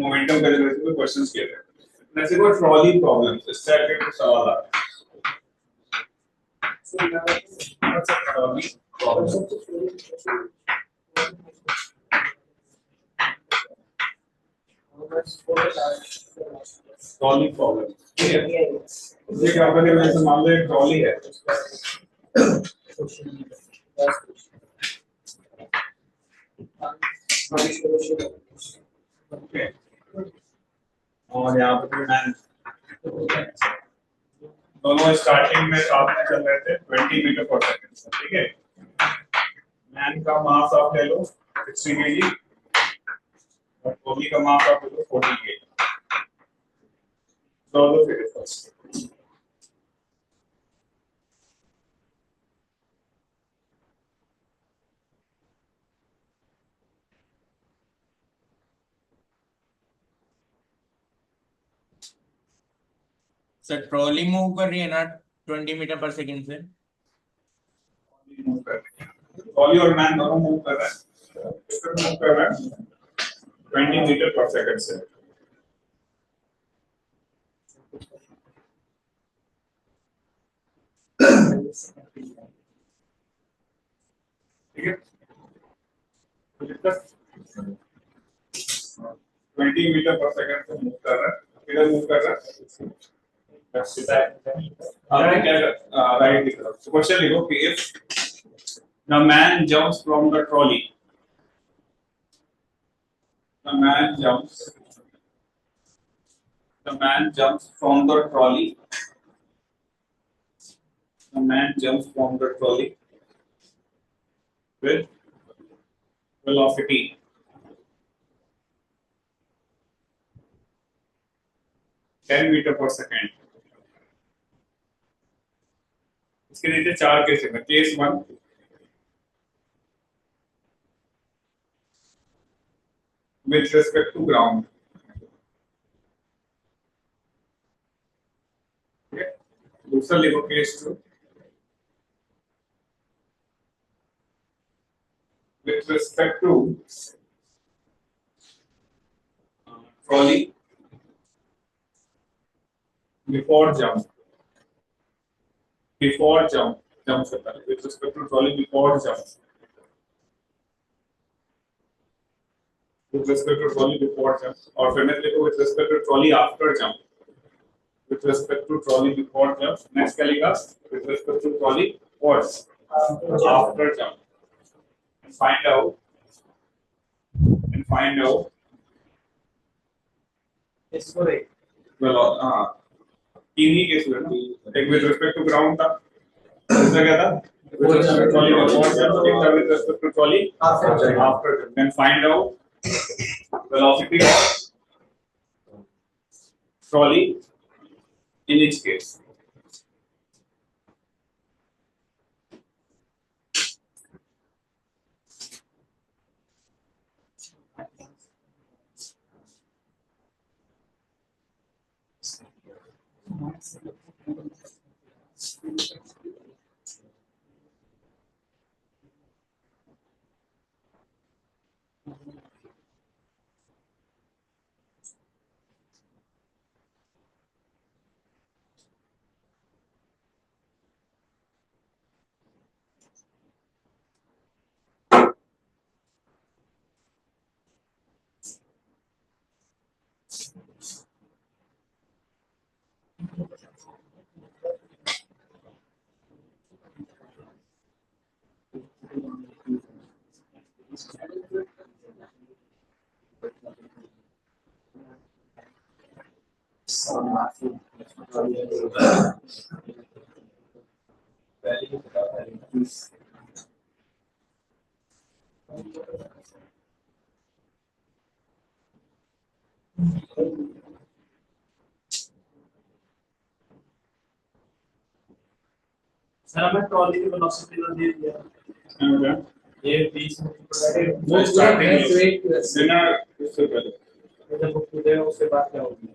Momentum का जैसे कोई क्वेश्चंस किए थे जैसे कोई ट्रॉली प्रॉब्लम्स इससे आगे कुछ सवाल आता है ट्रॉली प्रॉब्लम ट्रॉली प्रॉब्लम ठीक है ये क्या होगा जैसे मान लो एक ट्रॉली है ओके और यहाँ पे मैन दोनों स्टार्टिंग में साथ में चल रहे थे 20 मीटर पर सेकंड से ठीक है मैन का मास आप ले लो 60 केजी और ट्रॉली का मास आप ले लो 40 केजी दोनों फिर फर्स्ट सर ट्रॉली मूव कर रही है ना 20 मीटर पर सेकंड से मूव कर रही है ट्रॉली और मैन दोनों मूव कर रहे हैं कितना मूव कर रहा है 20 मीटर पर सेकंड से ठीक है 20 मीटर पर सेकंड से मूव कर रहा है किधर मूव कर रहा है आपने क्या राइट की तरफ तो क्वेश्चन लिखो कि if the man jumps from the trolley the man jumps from the trolley the man jumps from the trolley with velocity 10 metre पर सेकंड इसके नीचे चार केस है case 1 with respect to ground okay दूसरा लिखो case 2 with respect to trolley before jump jump से पहले with respect to trolley before jump with respect to trolley before jump और फिर नेक्स्ट लिखो with respect to trolley after jump with respect to trolley before jump next क्या लिखा with respect to trolley what after jump and find out It's correct. well तीन ही case हुए ना एक with respect to ground था दूसरा क्या था with respect to trolley before jump एक था with respect to trolley after jump then find out velocity of trolley in each case sir हमें ट्रॉली की वेलोसिटी तो दे दिया ये 20 वो स्टार्टिंग बिना उससे पहले जब वो कूदेगा उसके बाद क्या होगी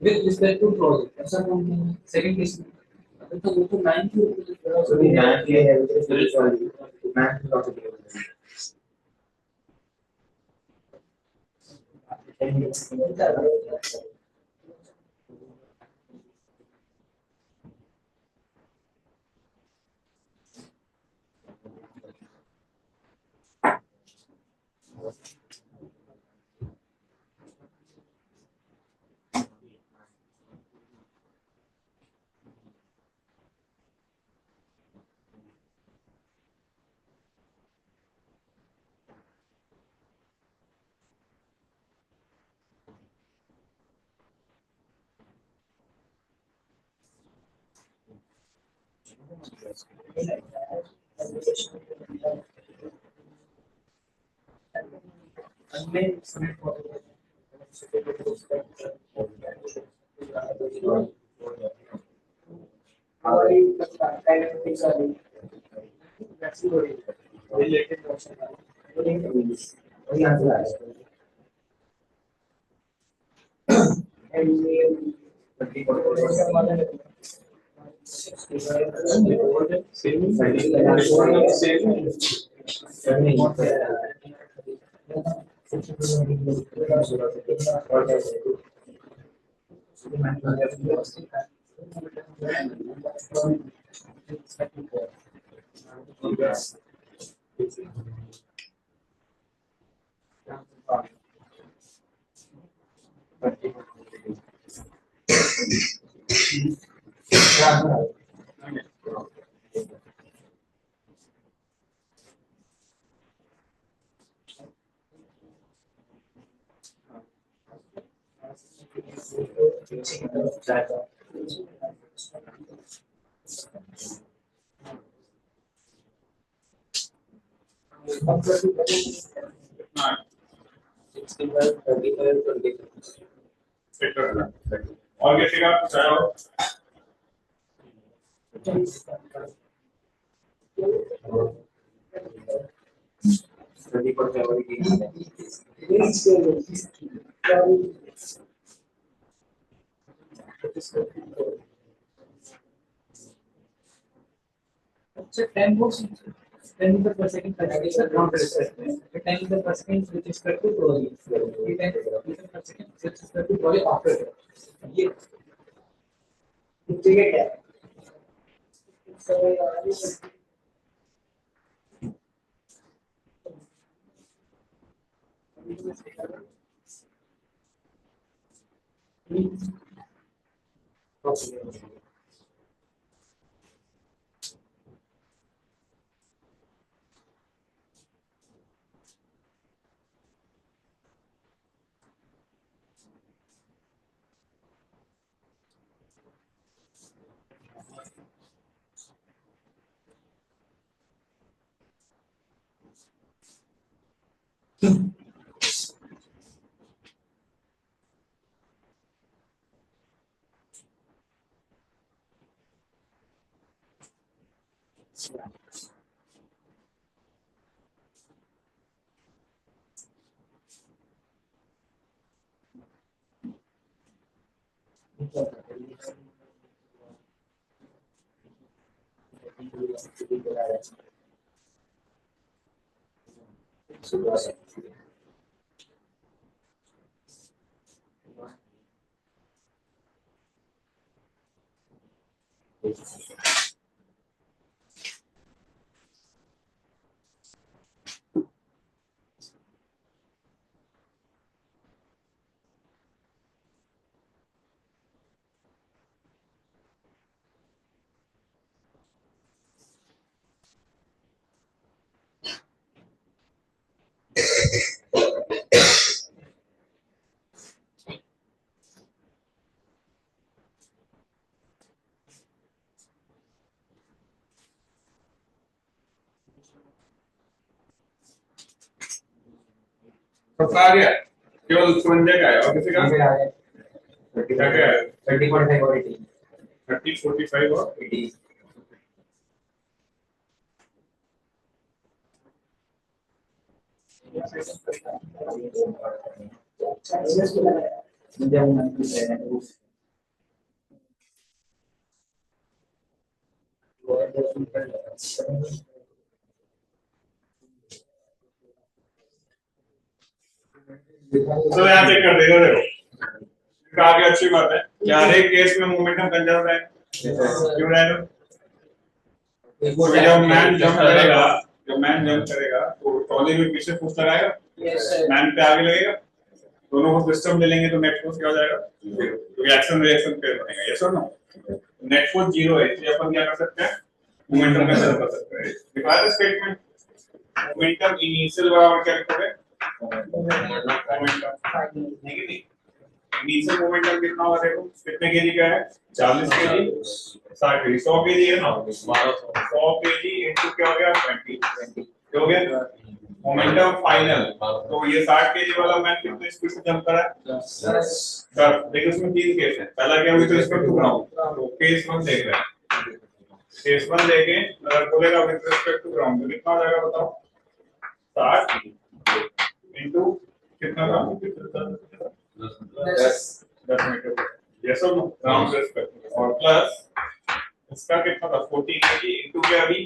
with respect to project. ऐसा कौन है? Second case में तो वो तो 9 की So the math we have is very sorry. Math is also given. और किसी का कुछ आया हो? So 10 books, 10 meters per second is the ground displacement. 10 meters per second with respect to trolley. 10 meters per second with respect to trolley after. ये ठीक है क्या? सबका आ गया, केवल संजय का है और किसी का फिर आ गए क्या क्या है 30 45 और 80 30 45 और 80 तो यहाँ चेक कर देगा, देखो आगे अच्छी बात है कि हर एक केस में मोमेंटम कंजर्व है, क्यों रहेगा? तो जब मैन जंप करेगा तो ट्रॉली में पीछे फोर्स लगाएगा, मैन पे आगे लगेगा, दोनों को सिस्टम ले लेंगे तो नेट फोर्स क्या हो जाएगा? जीरो, क्योंकि एक्शन रिएक्शन पेयर बनेगा। यस और नो? नेट फोर्स जीरो है, इसलिए अपन क्या कर सकते हैं? मोमेंटम कंजर्व कर सकते हैं। दिखा दे स्टेटमेंट, मोमेंटम इनिशियल बराबर क्या लिखोगे? मोमेंटम नहीं, इनिशियल मोमेंटम कितना होगा? देखो कितने केजी का है? 40 केजी, 60 केजी, 100 केजी है ना, 100 केजी इनटू क्या हो गया? 20 हो गया मोमेंटम फाइनल। तो ये 60 केजी वाला मैन कितने स्पीड से जंप कर रहा है? 10। देखो इसमें तीन केस है, पहला क्या विद रिस्पेक्ट टू ग्राउंड, तो केस 1 देख रहे हैं, केस 1 देके अगर बोलेगा विद रिस्पेक्ट टू ग्राउंड तो कितना हो जाएगा बताओ? 60 इनटू कितना था? 10 मीटर। यस और नो? ग्राउंड रिस्पेक्ट और प्लस इसका कितना था? 40 केजी इनटू क्या अभी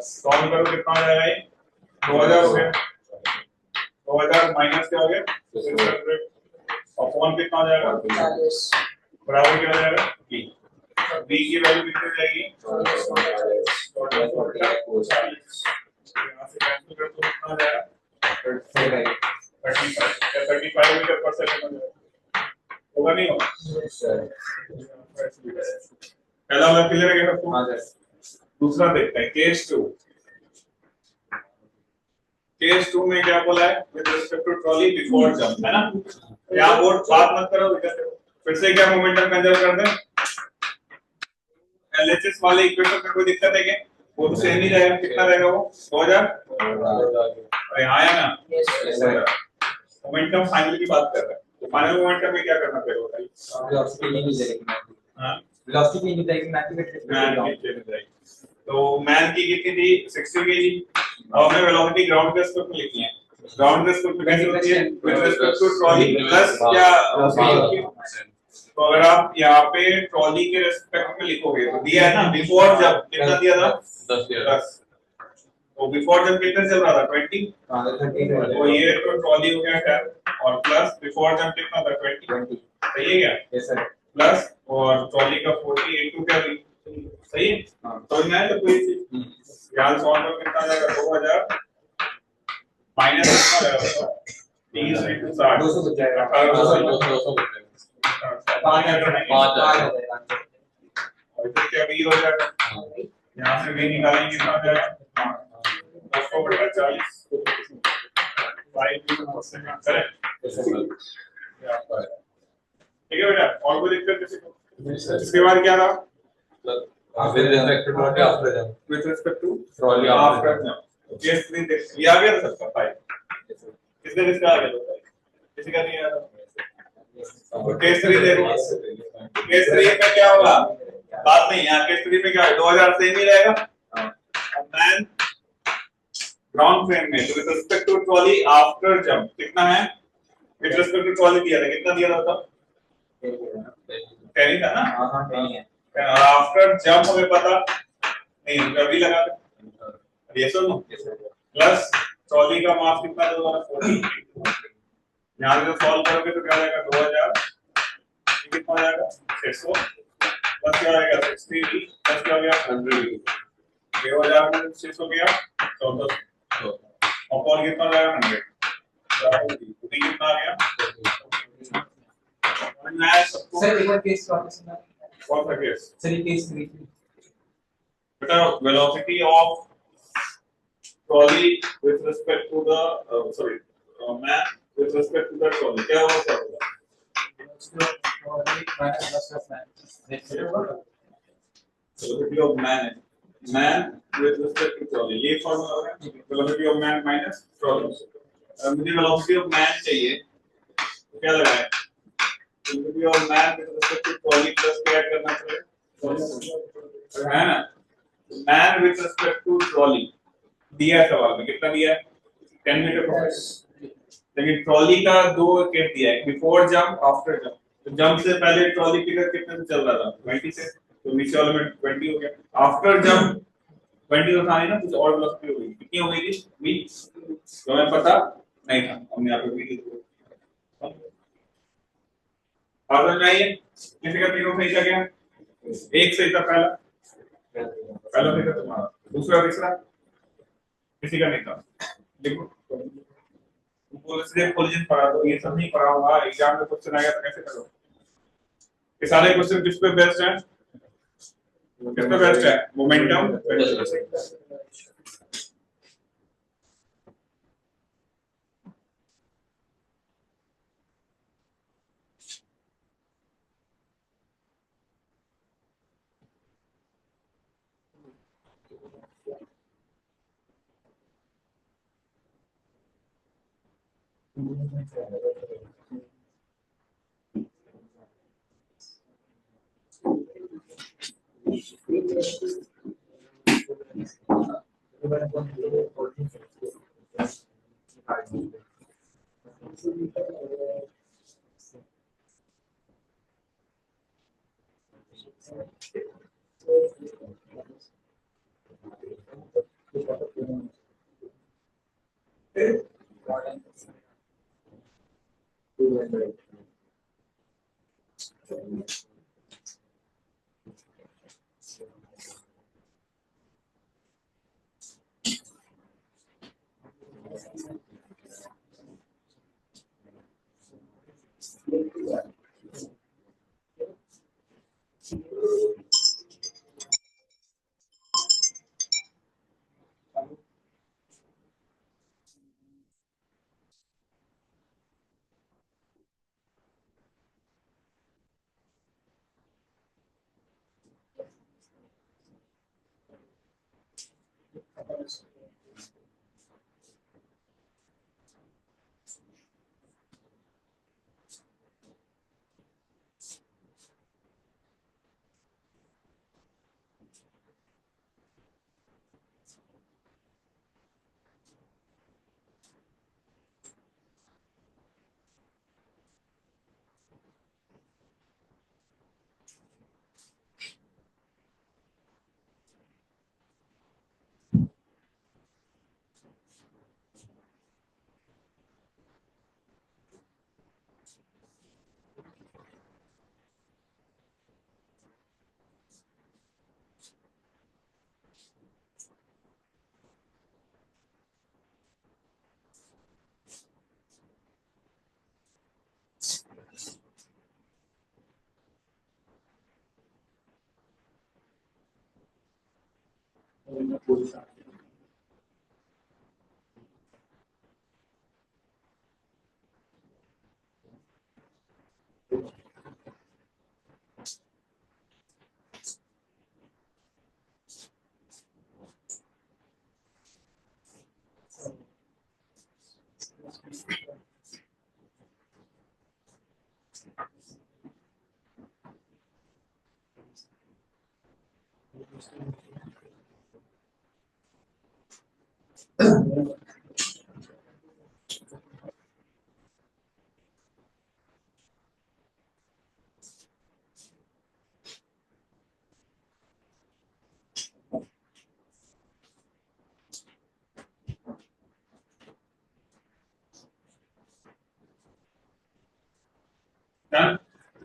सॉल्व करो कितना हो जाएगा? ये 2000 हो गया, 2000 माइनस क्या हो गया? 600 और कौन कितना हो जाएगा? बराबर क्या हो जाएगा? b b की वैल्यू कितनी जाएगी? यहाँ से कैंसिल कर तो कितना हो जाएगा? 35 मीटर पर सेकंड हो जाएगा, होगा नहीं होगा? पहला वाला क्लियर है क्या सबको? दूसरा देखते हैं केस 2। केस 2 में क्या बोला है? With respect to trolley before jump, है ना? यहाँ बोर्ड बात मत करो, फिर से क्या मोमेंटम कंजर्व कर दें? एलएचएस वाले इक्वेशन में कोई दिक्कत है क्या? वो तो सेम ही रहेगा, कितना रहेगा वो? 2000। अरे हाँ या ना? मोमेंटम फाइनल की बात कर रहे हैं, तो फाइनल मोमेंटम में क्या करना पड़ेगा बताइए? वेलोसिटी नहीं जाएगी, मैथमेटिक्स तो मैन की कितनी थी? 60 केजी। अब हमने वेलोसिटी ग्राउंड के स्कोप में लिखी है। ग्राउंड के स्कोप में कैसे होती है? With respect to trolley plus क्या? तो अगर आप यहाँ पे ट्रॉली के रिस्पेक्ट में लिखोगे तो दिया है ना बिफोर जब कितना दिया था? 10। तो बिफोर जब कितना चल रहा था? 20। तो ये तो ट्रॉली हो गया 10 और प्लस बिफोर जब कितना था? 20। सही है क्या? Yes sir. प्लस और ट्रॉली का 40 इनटू क्या? सही है? तो मैं तो कोई चीज यहाँ सॉल्व कर कितना आ जाएगा? 2000 माइनस कितना आएगा? 30 इनटू 60 200 बच जाएगा। 5 और फिर क्या b हो जाएगा? यहाँ से b निकालेंगे कितना आ जाएगा? 200 बटा 40 5% करेक्ट। ठीक है बेटा, और कोई दिक्कत किसी को? इसके बाद क्या था? with respect to trolley after jump, with respect to trolley after after jump, jump. Case 3 देख, ये आ गया था सबका 5? किसने किसका आ गया था 5? किसी का नहीं आया था? केस 3 देखो, केस 3 में क्या होगा? बात नहीं, यहाँ केस 3 में क्या है? 2000 सेम ही रहेगा। मैन ग्राउंड फ्रेम में with respect to trolley after jump कितना है? विद रिस्पेक्ट टू ट्रॉली दिया था, कितना दिया था? कैरी था ना? हां नहीं है। आफ्टर जंप हमें पता नहीं, अभी लगा दे। ये सुनो, प्लस ट्रॉली का मास कितना दोबारा 40। यहाँ से सॉल्व करोगे तो क्या आ जाएगा? 2000 कितना हो जाएगा? 600 प्लस क्या आएगा? 60 प्लस क्या हो गया? 100। 2000 में 600 गया 1400 और कॉल कितना हो जाएगा? 100। कितना आ गया? मैं सबको सर एक बार केस वापस सुना। कौन सा केस? सर ये केस 3 बेटा velocity of trolley with respect to the man with respect to the trolley क्या होगा? क्या होगा? Velocity of man with respect to trolley, ये फॉर्मूला है velocity of man minus trolley. मुझे वेलोसिटी ऑफ मैन चाहिए, तो क्या लगाए? Velocity of man with respect to trolley plus क्या ऐड करना चाहिए, है ना? Man with respect to trolley दिया है सवाल में, कितना दिया है? 10 मीटर पर सेकंड। लेकिन ट्रॉली का दो केस दिया है, बिफोर जंप आफ्टर जंप। तो जंप से पहले ट्रॉली कितने से चल रहा था? 20 से, तो नीचे वाले में 20 हो गया। आफ्टर जंप 20 तो था नहीं ना, कुछ और वेलोसिटी हो गई। कितनी हो गई थी? v, तो हमें पता नहीं था, हमने यहाँ पे v लिख दिया। समझ में आई है? किसी का तीनों सही था क्या? एक सही था, पहला सही था तुम्हारा, दूसरा तीसरा किसी का नहीं था। देखो कोलिजन पढ़ा, तो ये सब नहीं पढ़ा होगा, एग्जाम में क्वेश्चन आएगा तो कैसे करोगे? ये सारे क्वेश्चन किस पे बेस्ड हैं? किस पे बेस्ड है? मोमेंटम।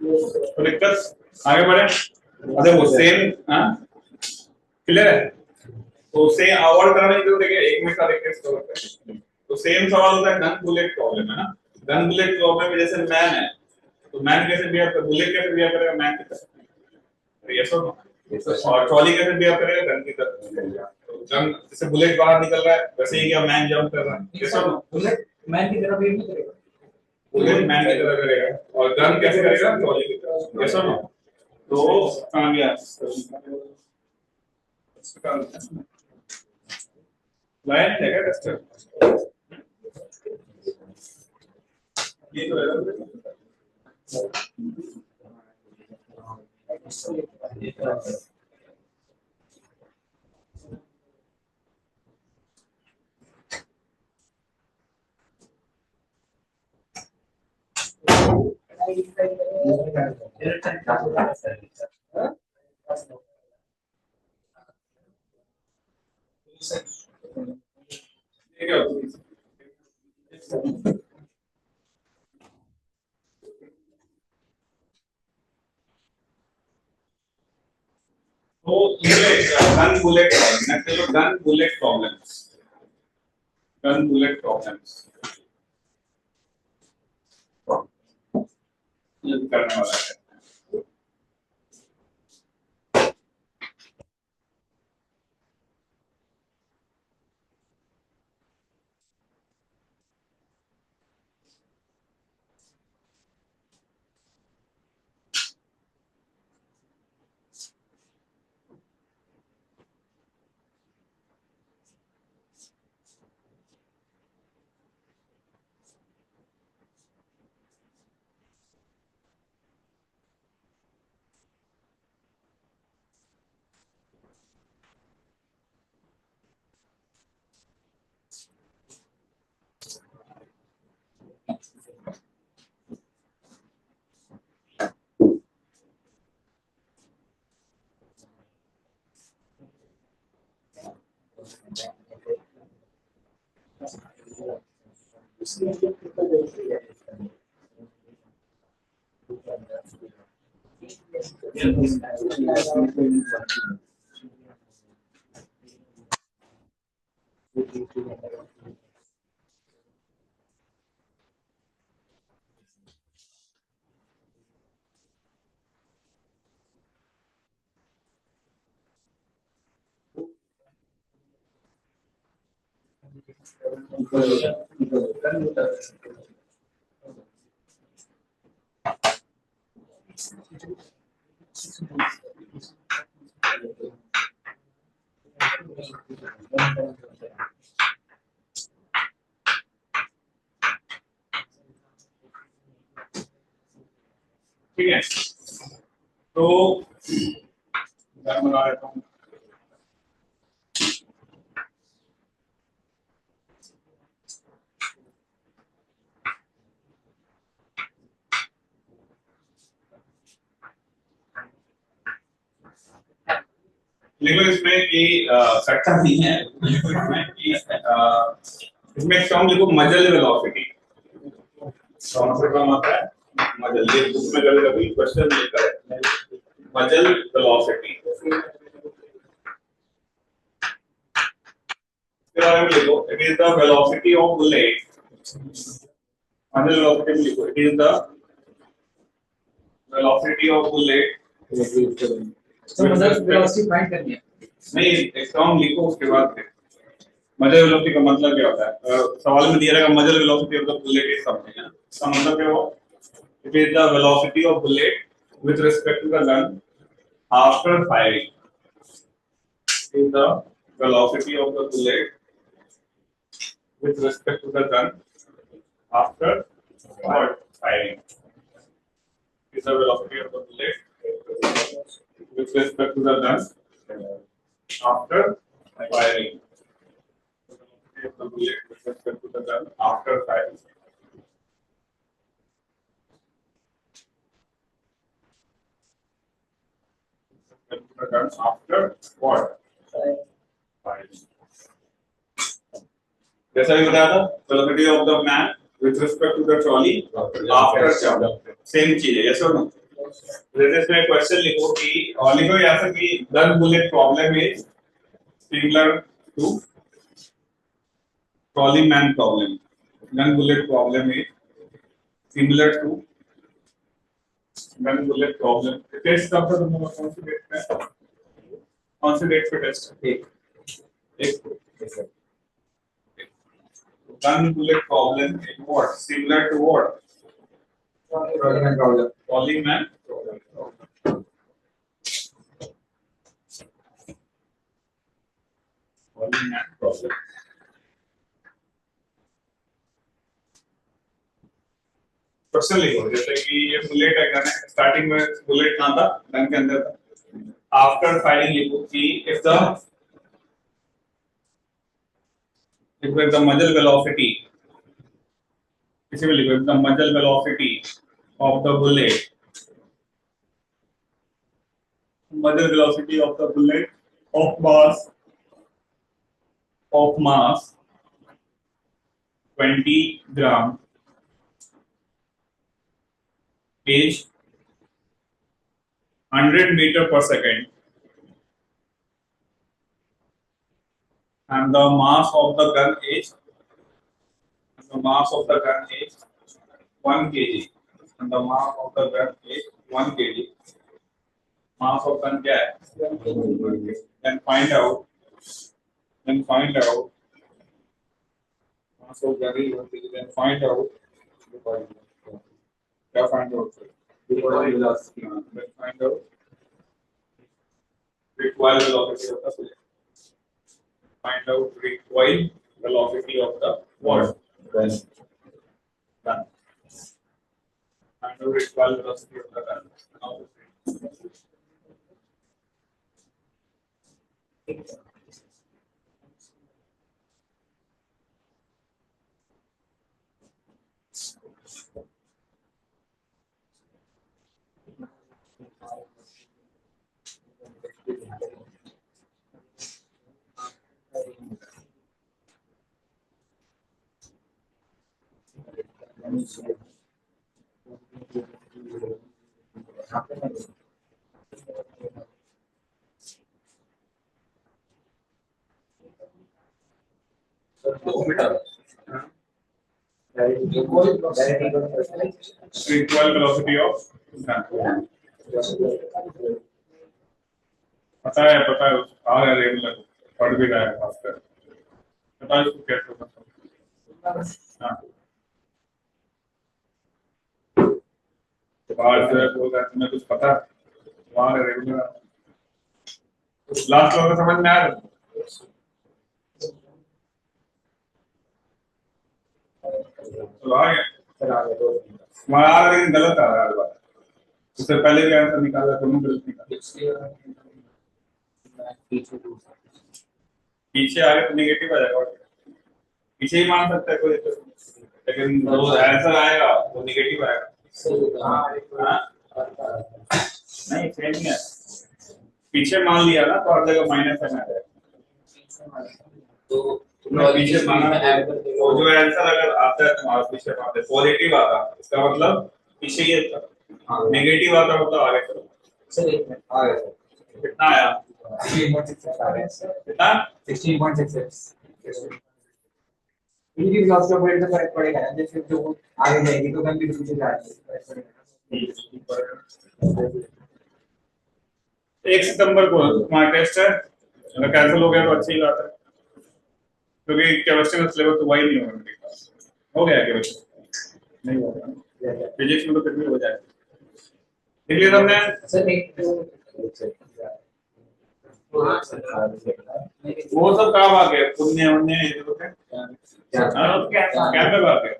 तो दिक्कत आगे बढ़े। अरे वो सेम क्लियर है, तो सेम अवॉइड कराने की जरूरत है, एक में सारे केस कवर करें। तो सेम सवाल होता है गन बुलेट प्रॉब्लम, है ना? गन बुलेट प्रॉब्लम में जैसे मैन है, तो मैन कैसे बिहेव करेगा, बुलेट कैसे बिहेव करेगा मैन की तरह, यस और नो? और ट्रॉली कैसे बिहेव करेगा गन की तरह। तो गन जैसे बुलेट बाहर निकल रहा है, वैसे ही क्या मैन जंप कर रहा है, यस और नो? बुलेट मैन की तरह बिहेव नहीं करेगा, बुलेट मैन की तरह करेगा, और गन कैसे करेगा ट्रॉली की तरह, यस और नो? तो कहां गया लाइन है क्या टेस्टर? ये तो है ये क्या होता है? तो ये गन बुलेट प्रॉब्लम चलो गन बुलेट प्रॉब्लम्स ये करने वाला है ठीक है तो मैं बना देता हूँ लेकिन इसमें कि सट्टा नहीं है इसमें कि इसमें एक टर्म लिखो मजल वेलोसिटी कौन सा टर्म आता है मजल ये बुक में कभी क्वेश्चन लिखा है मजल वेलोसिटी इसके बारे में लिखो it is the velocity of bullet मजल वेलोसिटी में लिखो it is the velocity of bullet तो मतलब वेलोसिटी फाइंड करनी है नहीं एक टर्म लिखो उसके बाद मजल वेलोसिटी का मतलब क्या होता है सवाल में दिया रहेगा muzzle velocity of the bullet is something है इसका मतलब क्या हुआ it is the velocity of bullet with respect to the gun after firing is the velocity of the bullet with respect to the gun after firing. Is the velocity of the bullet with respect to the gun after firing. The velocity of the bullet with respect to the gun after firing. The gun after what? Firing. जैसा भी बताया था velocity of the man with respect to the trolley after jump same चीज है yes और no जैसे इसमें question लिखो कि और लिखो यहाँ से कि gun bullet problem is similar to trolley man problem gun bullet problem is similar to gun bullet problem test कब तक तुम कौन सी डेट पे टेस्ट एक gun bullet problem is what? Similar to what? Polyman problem. Polyman problem. Polyman problem. Question लिखो, जैसे कि ये बुलेट है गन है, स्टार्टिंग में बुलेट कहाँ था, गन के अंदर था। आफ्टर फायरिंग लिखो कि if the muzzle velocity, किसी में लिखो if the muzzle velocity of the bullet, muzzle velocity of the bullet of mass 20 gram is 100 meter per second, and the mass of the gun is 1 kg, and the mass of the gun is 1 kg. Mass of gun क्या है? Then find out mass of gun is 1 kg. Then find out क्या find out? Recoil velocity. Then find out recoil velocity of the bullet. Find out recoil velocity of the what? Gun. Find out recoil velocity of the gun. Now, recoil velocity of gun. पता है आ रहा है regular, पढ़ भी रहा है faster, पता है इसको कैसे होगा। हाँ बाहर से बोल रहा है तुम्हें कुछ पता, वहाँ रेगुलर लास्ट लोग समझ में आ रहा तो आ गया वहाँ आ रहा, लेकिन गलत आ रहा है बात, उससे पहले भी आंसर निकाला, दोनों गलत निकाला। पीछे आगे तो नेगेटिव आ जाएगा, पीछे ही मान सकता है कोई, लेकिन जो आंसर आएगा वो नेगेटिव आएगा। नहीं सेम ही है, पीछे मान लिया ना तो हर जगह माइनस है ना, तो तुमने पीछे माना तो जो आंसर अगर आता है तुम्हारा पीछे मानते पॉजिटिव आता, इसका मतलब पीछे ही था, नेगेटिव आता मतलब आगे चलो। सर एक मिनट आ गया कितना आया? 16.66 इनकी वेलोसिटी ऑफ का फर्क पड़ेगा ना, जैसे जो आगे जाएगी तो गन भी पीछे जाएगी। 1 सितंबर को तुम्हारा टेस्ट है, अगर कैंसिल हो गया तो अच्छी बात है, क्योंकि केमिस्ट्री में सिलेबस तो वही नहीं होगा मेरे पास। हो गया केमिस्ट्री नहीं होगा, फिजिक्स में तो फिर भी हो जाएगा। देख लिया तुमने? सर एक वो सब काम आ गया, पुण्य उन्य ये तो क्या क्या आ गया।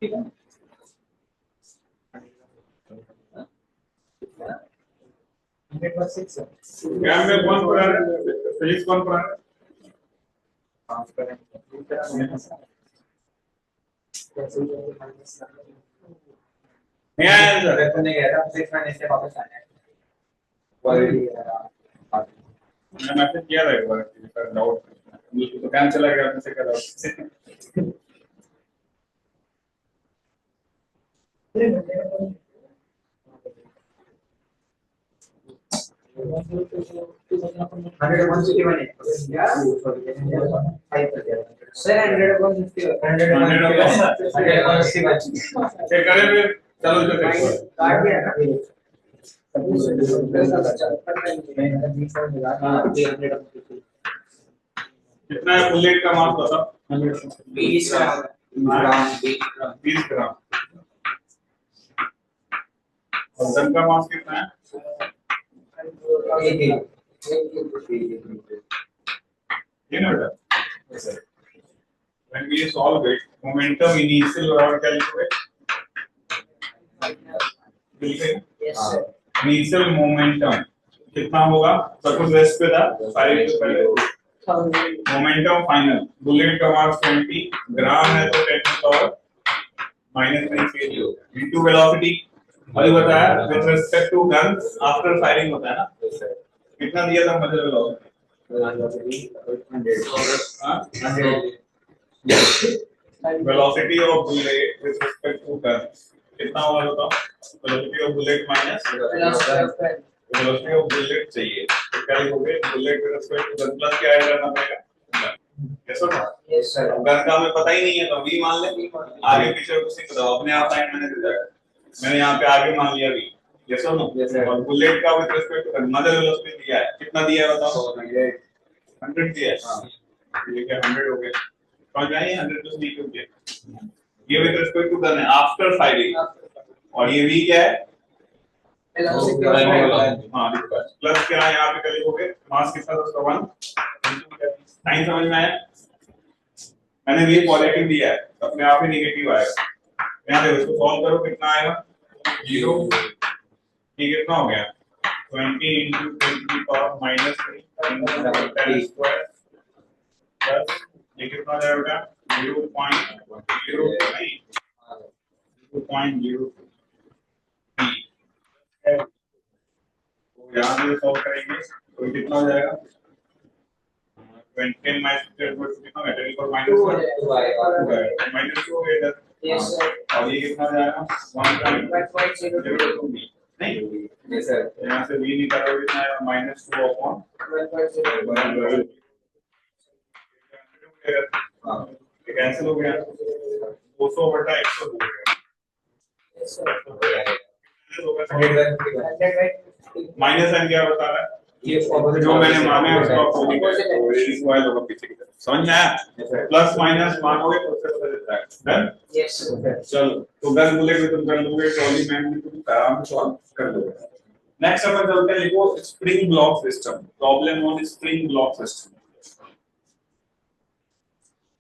ठीक है क्या में कौन पढ़ा रहा है, फिजिक्स कौन पढ़ा रहा है? नहीं आया आंसर, नहीं गया था 6 महीने से वापस आया है। मैं मैसेज किया था एक बार, सर डाउट मुझे तो काम चला गया, मुझसे क्या डाउट। चेक करें फिर, चलो कितना है बुलेट का मास बता? 20 ग्राम 20 ग्राम। और गन का मास कितना है? ये ना बेटा, when we solve it, momentum initial और क्या लिखोगे? Initial momentum कितना होगा? सपोज रेस्ट पे था, फायरिंग से पहले मोमेंटम फाइनल बुलेट का मास 20 ग्राम है तो 10 पावर -3 kg होगा इनटू वेलोसिटी। अभी बताया with respect to gun after firing होता है ना, कितना दिया था मतलब velocity? Velocity of bullet with respect to gun कितना होगा बताओ? Velocity of bullet minus velocity of bullet चाहिए तो क्या लिखोगे? Bullet with respect to gun plus क्या ऐड करना पड़ेगा? Yes sir. गन का हमें पता ही नहीं है तो v मान ले, आगे पीछे कुछ नहीं पता, अपने आप साइन मैंने दे दिया, मैंने यहाँ पे आगे मान लिया v। यस और नो? और बुलेट का with respect to gun mother velocity दिया है, कितना दिया है बताओ? 100 दिया है। हां ये क्या 100 हो गया? समझ में आई? 100 प्लस v हो गया। ये विद रिस्पेक्ट टू गन है आफ्टर फायरिंग, और ये v क्या है? हाँ प्लस क्या है यहाँ पे? कर लिखोगे मास कितना था उसका 1 9 समझ में आया? मैंने भी पॉजिटिव दिया है अपने आप ही नेगेटिव आएगा। यहाँ देखो इसको सॉल्व करो कितना आएगा? 0। ये कितना हो गया? 20 into 10 to the power -3 square plus ये कितना जाएगा? 0.0 नहीं 0.02। तो यहाँ से सॉल्व करेंगे तो कितना हो जाएगा? 20 माइनस कितना है? 10 पर माइनस 2 है इधर। Yes sir. और ये कितना जाएगा? 1.02 नहीं यस सर। यहाँ से v निकालोगे कितना आएगा? -2 अपॉन 1.0। हाँ ये कैंसिल हो गया, 200 बटा 100 हो गया। Yes sir. माइनस साइन क्या बता रहा है? ये जो मैंने माना है उसका अपोजिट होगा पीछे की तरफ। समझ में आया? प्लस माइनस मानोगे तो उससे पता चलता है। डन? Yes sir. चलो तो गन बुलेट में तुम कर लोगे, ट्रॉली मैन में तुम आराम से सॉल्व कर लोगे। नेक्स्ट अपन चलते हैं, लिखो spring block system. Problem on spring block system.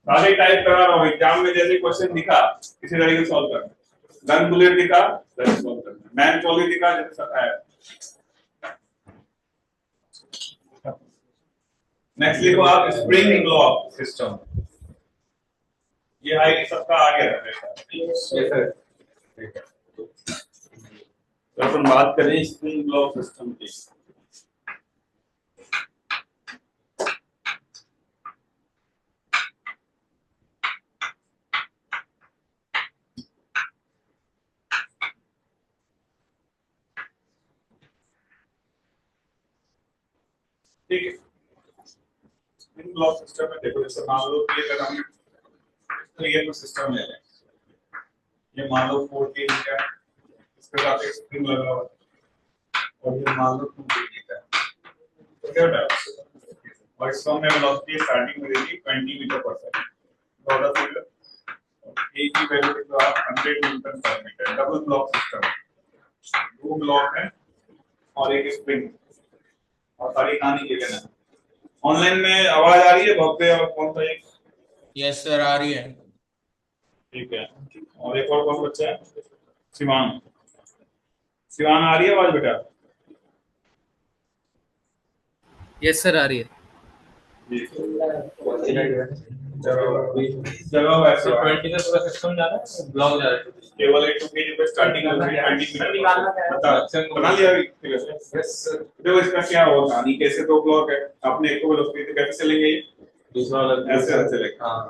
सारे टाइप करा रहा हूं, एग्जाम में जैसे क्वेश्चन दिखा इसी तरीके से सॉल्व करना। गन बुलेट दिखा वैसे सॉल्व करना, मैन ट्रॉली दिखा जैसे आया। नेक्स्ट लिखो आप स्प्रिंग ब्लॉक सिस्टम। ये है कि सबका आ गया है। Yes sir. ठीक है तो अपन बात करें स्प्रिंग ब्लॉक सिस्टम की। ठीक है स्प्रिंग ब्लॉक सिस्टम में देखो, जैसे मान लो कि अगर हम ये सिस्टम ले लें, ये मान लो 14 का इसके साथ एक स्प्रिंग लगा हुआ है और ये मान लो 2 का, तो क्या होता है? और इसको हमने वेलोसिटी स्टार्टिंग में दी थी 20 मीटर पर सेकंड, ऑर्डर फिगर ए की वैल्यू तो आप 100 न्यूटन पर metre. Double block system, 2 block है और एक स्प्रिंग, और सारी कहानी ये कहना। ऑनलाइन में आवाज आ रही है भव्य और कौन सा एक? यस सर आ रही है। ठीक है और एक और कौन बच्चा है? शिवान। शिवान आ रही है आवाज बेटा? यस सर आ रही है। जगह वैसे 20 का पूरा सिस्टम जा रहा है, ब्लॉक जा रहा है। केवल 1 के पे स्टार्टिंग में 20 मिनट बता लिया ठीक है। Yes sir. देखो इसका क्या होगा कहानी, कैसे 2 ब्लॉक है, आपने एक को वेलोसिटी कैसे चलेंगे, दूसरा वाला ऐसे चलेगा। हां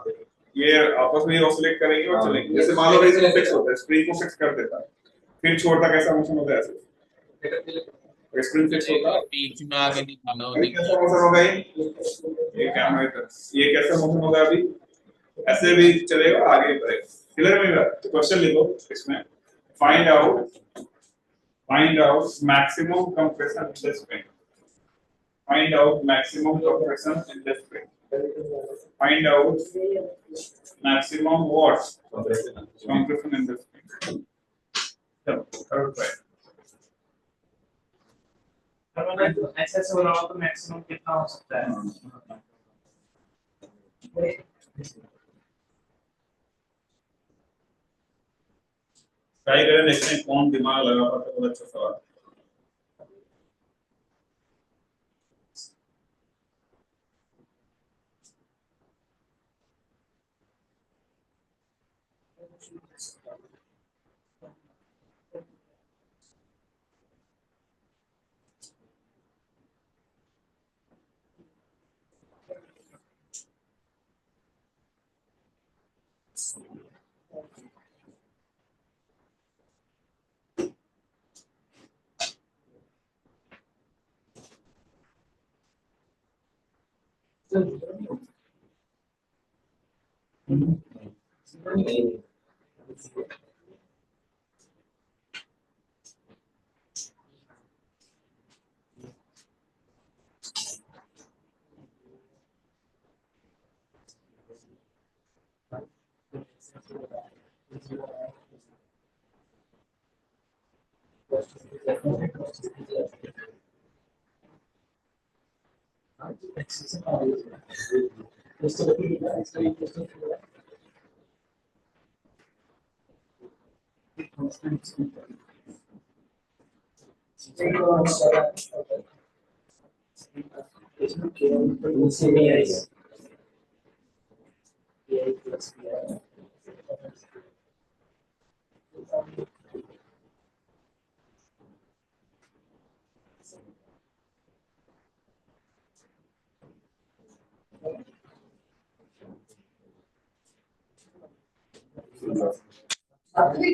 ये आपस में ऑसिलेट करेंगे और चलेंगे। जैसे मान लो इसको फिक्स होता है, स्प्रिंग को फिक्स कर देता है, फिर छोड़ता कैसा मोशन होता है ऐसे, स्प्रिंग फिक्स होता है बीच में आगे निकालो। कैसा मोशन होगा ये क्या है, ये कैसा मोशन होगा? अभी ऐसे भी चलेगा आगे भी बढ़ेगा। क्लियर है मेरा? तो क्वेश्चन लिखो इसमें, find out maximum compression in the spring, find out maximum compression in the spring. Find out maximum what compression in this thing. So, third point. Excess हो रहा हो तो मैक्सिमम कितना हो सकता है? ट्राई करें नेक्स्ट टाइम कौन दिमाग लगा पाता है, बहुत अच्छा सवाल। आगे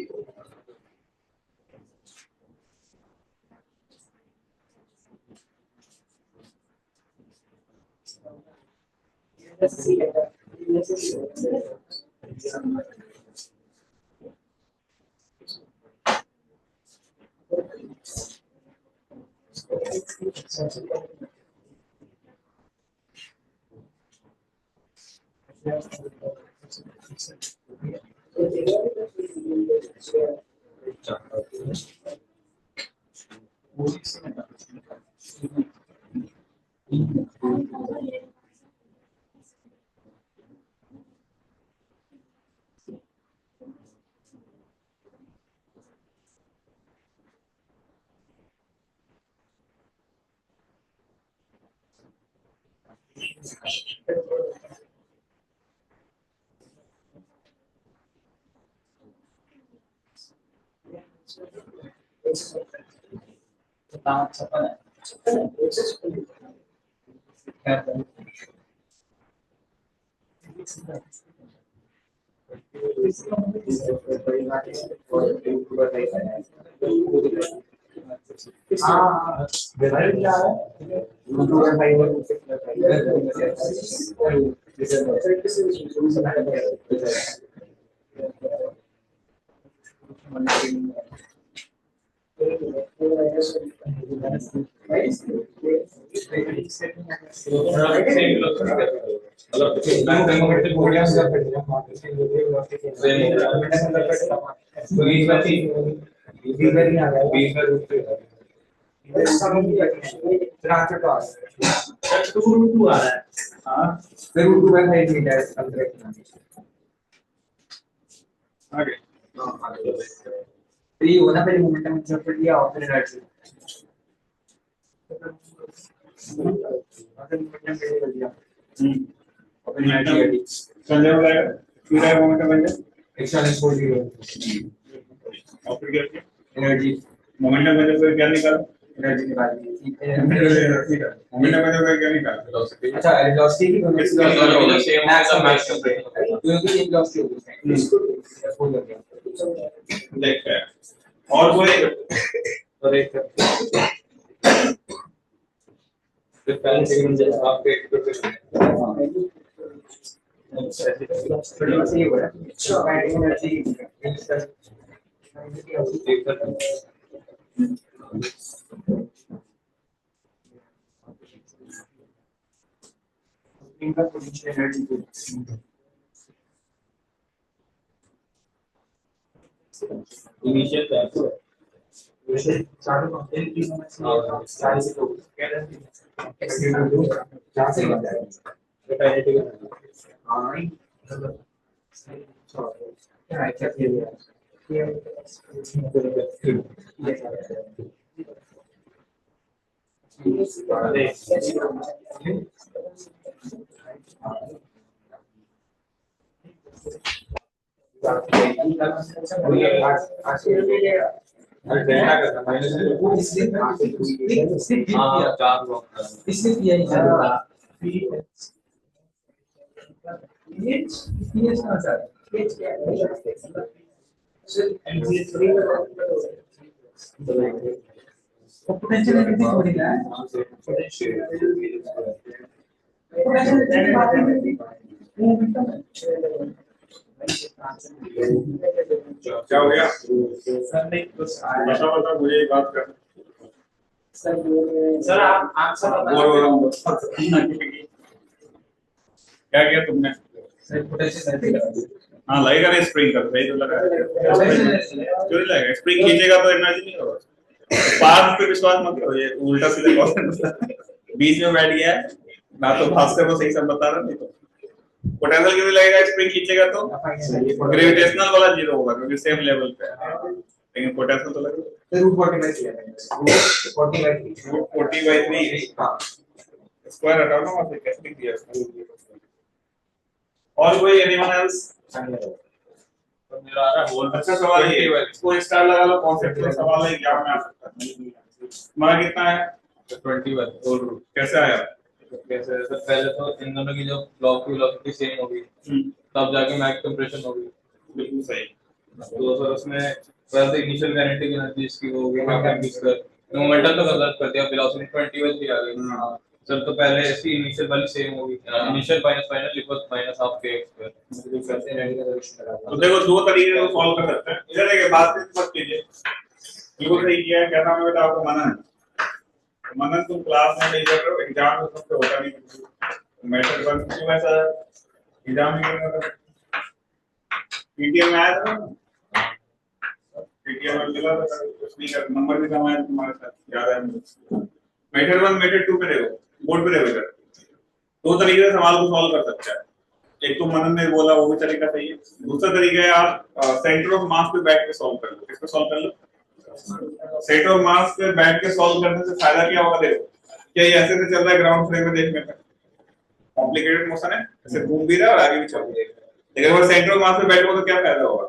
तो ये होना पहले मोमेंटम जब लिया और फिर एनर्जी अगर मोमेंटम पे कर दिया और फिर एनर्जी संजय बोलेगा फिर है मोमेंटम बन गया एक्शन एक्सपोजर और फिर क्या किया एनर्जी मोमेंटम बन गया क्या निकाला एनर्जी निकाल दी मोमेंटम बन गया क्या निकाला अच्छा वेलोसिटी की इसका सेम मैक्सिमम क्योंकि ये वेलोसिटी होगी इसको हो गया देखते हैं और कोई और एक फिर पहले सेकंड से आपके थोड़ी सी हो रहा है एनर्जी इनका पोटेंशियल एनर्जी इनिशियल क्या वैसे चारों कंपेयर की समस्या सारी से तो जहाँ से बन जाएगा काइनेटिक हाँ क्या है क्या अरे डेल्टा करना माइनस हां चार ब्लॉक इसलिए किया ही जाता ये कहाँ से आता है? ये क्या है? तो पोटेंशियल एनर्जी थोड़ी ना है पोटेंशियल एनर्जी क्या हो गया? सर नहीं तो बता मुझे एक बात कर। सर आप आंसर क्या किया तुमने? सर पोटेंशियल एनर्जी हाँ लगेगा ना स्प्रिंग का सही तो लगा क्यों नहीं लगेगा? स्प्रिंग खींचेगा तो एनर्जी नहीं होगा। पार्ट पे विश्वास मत करो, ये उल्टा सीधा क्वेश्चन बीच में बैठ गया है ना, तो भास्कर को सही सब बता रहा नहीं तो पोटेंशियल क्यों नहीं लगेगा? स्प्रिंग खींचेगा तो ग्रेविटेशनल वाला जीरो होगा क्योंकि सेम लेवल पे है, लेकिन पोटेंशियल तो लगेगा रूट 40/3 स्क्वायर हटाओ ना, वहां से कैसे लिख दिया? और कोई एनीवन एल्स? तो मेरा आ रहा है होल अच्छा सवाल है, इसको स्टार लगा लो, कॉन्सेप्चुअल सवाल है, एग्जाम में आ सकता है। तुम्हारा कितना है? 21 होल रूट कैसे आया? कैसे सर पहले तो इन दोनों की जो ब्लॉक की वेलोसिटी सेम होगी तब जाके मैक्स कंप्रेशन होगी। बिल्कुल सही। तो सर उसमें पहले इनिशियल काइनेटिक एनर्जी इसकी वो होगी मोमेंटम तो गलत कर दिया, वेलोसिटी 21 आ गई सर। तो पहले इसकी इनिशियल वाली सेम होगी, initial minus final equal minus half के तो देखो दो तरीके से सॉल्व कर सकते हैं। इधर देखिए बात मत कीजिए, बिल्कुल सही किया है। क्या नाम है बेटा आपको? मनन। मनन तुम क्लास में नहीं कर रहे हो, एग्जाम में तुमसे होता नहीं। मैटर बन क्यों ऐसा एग्जाम में करना था? पीटीएम में आया था ना, पीटीएम में मिला था, कुछ नहीं कर, नंबर भी कम आया तुम्हारे साथ, याद है मुझे। मेथड 1 मेथड 2 पे देखो, बोर्ड पे देखो। दो तरीके से सवाल को सॉल्व कर सकते हैं। एक तो मनन ने बोला वो भी तरीका सही है। दूसरा तरीका है आप सेंटर ऑफ मास पे बैठ के सॉल्व कर लो। किसको सॉल्व कर लो? सेंटर ऑफ मास पे बैठ के सॉल्व करने से फायदा क्या होगा? देखो क्या ये ऐसे से चल रहा है ग्राउंड फ्रेम में देखने में, कॉम्प्लिकेटेड मोशन है, ऐसे घूम भी रहा है और आगे भी चल रहा है। लेकिन अगर सेंटर ऑफ मास पे बैठो तो क्या फायदा होगा?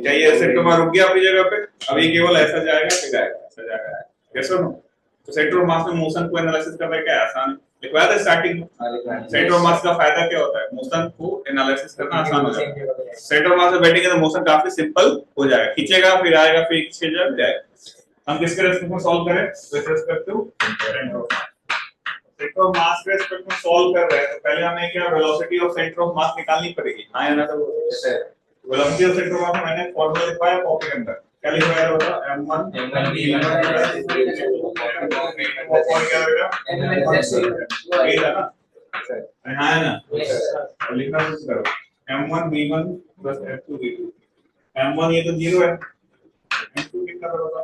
क्या ये सेंटर में रुक गया अपनी जगह पे? अभी केवल ऐसा जाएगा फिर आएगा, ऐसा जाएगा, कैसे हो? तो सेंटर ऑफ मास में मोशन को एनालिसिस करना क्या आसान है, लिखवाया था स्टार्टिंग में। सेंटर ऑफ मास का फायदा क्या होता है? मोशन को एनालिसिस करना आसान हो जाता है। सेंटर ऑफ मास में बैठेंगे तो मोशन काफी सिंपल हो जाएगा, खींचेगा फिर आएगा फिर खींचेगा फिर आएगा। हम किसके रेस्पेक्ट में सॉल्व करें? With respect to centre of mass के रेस्पेक्ट में सॉल्व कर रहे हैं तो पहले हमें क्या वेलोसिटी ऑफ सेंटर ऑफ मास निकालनी पड़ेगी। हां या ना? तो वेलोसिटी ऑफ सेंटर ऑफ मास मैंने फार्मूला लिखवाया कॉपी के अंदर, क्या लिखवाया था बता? m1 v1 और क्या बेटा ये है ना? हां है ना? और लिखना शुरू करो m1 v1 f2 v2। m1 ये तो 0 है, m2 कितना बता?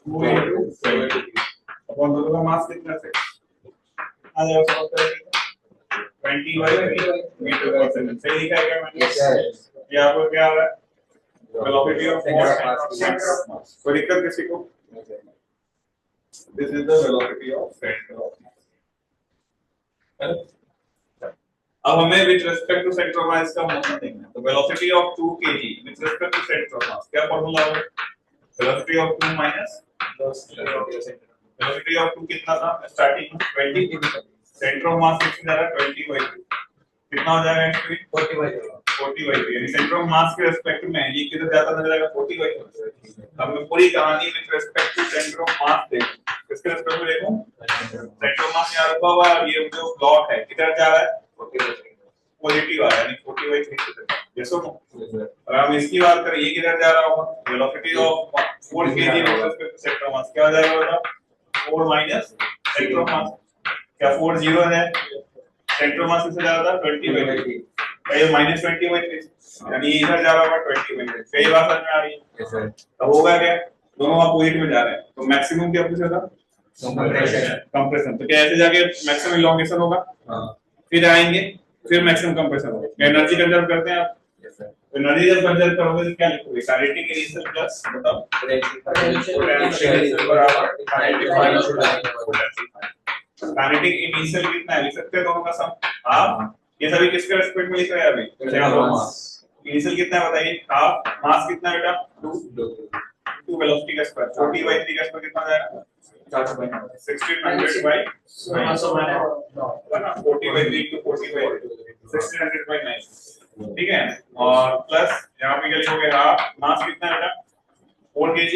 2 into अपन दोनों का मास कितना है? आ जाओ सॉल्व करेंगे 20 मीटर पर सेकंड। सही लिखा है क्या मैंने? ये आपको क्या आ रहा है? Velocity of centre of mass. कोई दिक्कत किसी को? This is the velocity of centre of mass. अब हमें with respect to centre of mass का मोशन देखना है। तो velocity of 2 kg with respect to centre of mass क्या फार्मूला होगा? Velocity of 2 minus velocity of 2 कितना था स्टार्टिंग में? 20। सेंटर ऑफ मास कितना जा रहा है? 20/2। कितना हो जाएगा एक्चुअली? 40/2 यानी सेंटर ऑफ मास के रिस्पेक्ट में ये किधर जाता नजर आएगा? 40/2। अब मैं पूरी कहानी with respect to centre of mass देखूं, किसके रिस्पेक्ट में देखूं? सेंटर ऑफ मास यहां रुका हुआ है, ये जो ब्लॉक है किधर जा रहा है? पॉजिटिव आ रहा है यानी 40/3 से यस और नो। और हम इसकी बात करें ये किधर जा रहा होगा? Velocity of 4 kg with respect to centre of mass क्या हो जाएगा बेटा? 4 माइनस सेंटर ऑफ मास। क्या 4 0 है? सेंटर मास किससे जा रहा था 20/3 ये -20/3 यानी इधर जा रहा होगा 20/3 सही बात समझ में आ रही है Yes, sir. अब होगा क्या दोनों अपोजिट में जा रहे हैं तो मैक्सिमम क्या पूछा था कंप्रेशन तो क्या ऐसे जाके मैक्सिमम इलॉन्गेशन होगा फिर आएंगे फिर मैक्सिमम कंप्रेशन होगा एनर्जी कंजर्व करते हैं आप Yes, sir. एनर्जी जब कंजर्व करोगे तो क्या लिखोगे काइनेटिक इनिशियल प्लस बताओ काइनेटिक इनिशियल कितना है लिख सकते हैं दोनों का सम हाफ ये सभी किसके रेस्पेक्ट में लिख रहे हैं अभी इनिशियल कितना है बताइए हाफ मास कितना है बेटा 2 वेलोसिटी का स्क्वायर 40/3 का स्क्वायर कितना आ जाएगा 1600 by 40/3 to 40/3 1600 by 9 ठीक है और प्लस यहाँ पे क्या लिखोगे हाफ मास कितना है बेटा 4 kg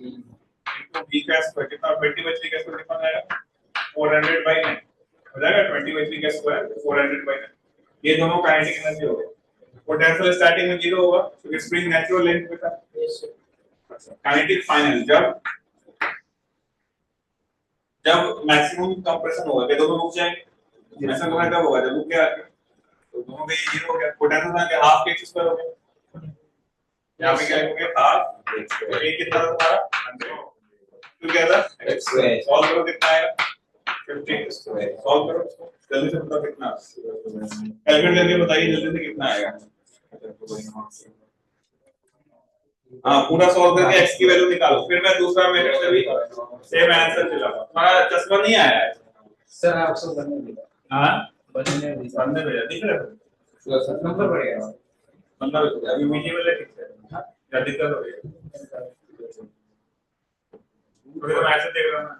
इनटू v का स्क्वायर कितना 20/3 का स्क्वायर कितना आएगा 400 by 9 हो जाएगा 20/3 का स्क्वायर 400 by 9 ये दोनों काइनेटिक एनर्जी हो गए पोटेंशियल स्टार्टिंग में 0 होगा क्योंकि स्प्रिंग नेचुरल लेंथ पे था काइनेटिक फाइनल जब मैक्सिमम कंप्रेशन होगा क्या दोनों रुक जाएंगे ऐसा होगा कब होगा जब रुक गया तो दोनों का ये 0 हो गया पोटेंशियल का हाफ के स्क्वायर हो गया यहां पे क्या लिखोगे हाफ ये कितना था तुम्हारा तो क्या था सॉल्व करो कितना आएगा 50 स्क्वायर सॉल्व करो इसको जल्दी से बताओ कितना कैलकुलेट करके बताइए जल्दी से कितना आएगा हाँ पूरा सॉल्व करके x की वैल्यू निकालो फिर मैं दूसरा मेथड से भी सेम आंसर दिलाऊंगा तुम्हारा चश्मा नहीं आया है सर आपसे बनने दिया हां बनने बनने भेजा दिख रहा है सर नंबर बढ़ेगा मतलब अभी विजिबल है ठीक है या दिक्कत हो रही है तो मैं ऐसे देख रहा हूं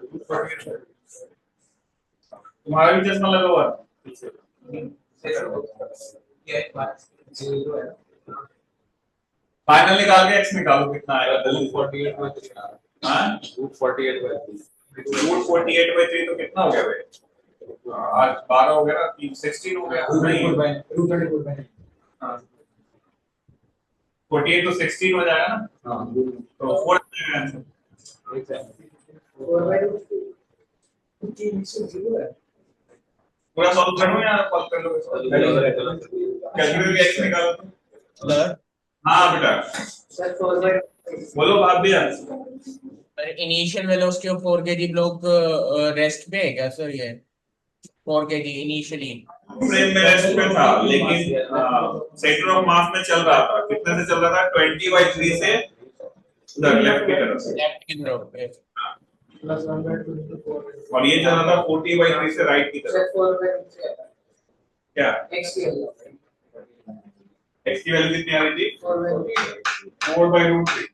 तुम्हारा भी चश्मा लगा हुआ है पीछे ये बात 0 है फाइनल निकाल के x निकालो कितना आएगा जल्दी 48/3 हां 48/3 48/3 तो कितना हो गया भाई आज 12 हो गया ना 16 हो गया नहीं हां 48 तो 16 हो जाएगा ना हां तो 4 आंसर पूरा सॉल्व करो या सॉल्व कर लोगे कैलकुलेट के x निकालो तो हां बेटा सर फॉरवर्ड बोलो आप भी initial velocity of 4 kg block rest पे है क्या सर ये 4 kg इनिशियली फ्रेम में रेस्ट पे था लेकिन सेंटर ऑफ मास में चल रहा था कितने से चल रहा था 20/3 से उधर लेफ्ट की तरफ से लेफ्ट की तरफ पे प्लस 1/24 और ये चल रहा था 40/3 से राइट की तरफ सर फॉरवर्ड क्या x की वैल्यू x की वैल्यू कितनी आ रही थी फॉरवर्ड 4/√3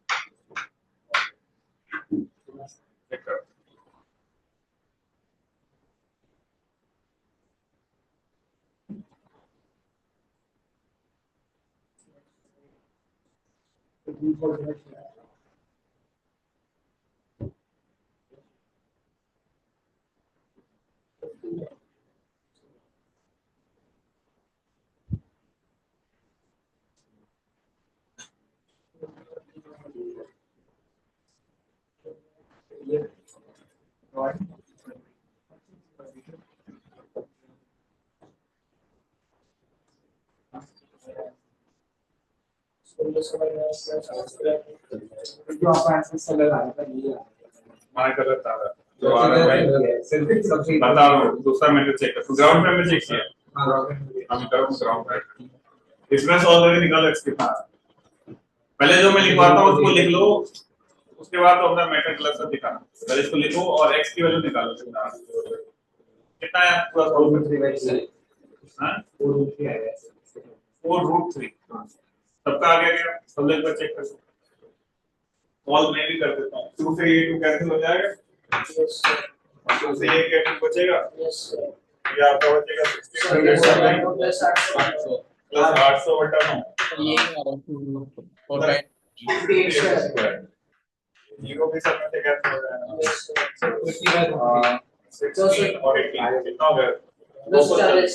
चेक करो जो आप आंसर से लगा रहे थे ये मार गलत आ रहा जो आ रहा है सिर्फ सबसे बता रहा हूं दूसरा मैंने चेक कर ग्राउंड पे मैं चेक किया हां हम करो ग्राउंड पे इसमें सॉल्व करके निकालो x कितना है पहले जो मैं लिखवाता हूं उसको लिख लो उसके बाद तो अपना मेथड क्लास से दिखाना पहले इसको लिखो और x की वैल्यू निकालो कितना है पूरा सॉल्व करके हां 4√3 आएगा 4√3 सबका आ गया सब लोग पर चेक कर सॉल्व मैं भी कर देता हूं 2 से ये 2 कैंसिल हो जाएगा यस सर 2 से ये 2 बचेगा यस सर ये आपका बचेगा 1600 प्लस 800 प्लस 800 बटा 9 ये और 58 सर जीरो भी सब में से कैंसिल हो जाएगा यस सर 55 16 और 18 कितना हो गया 240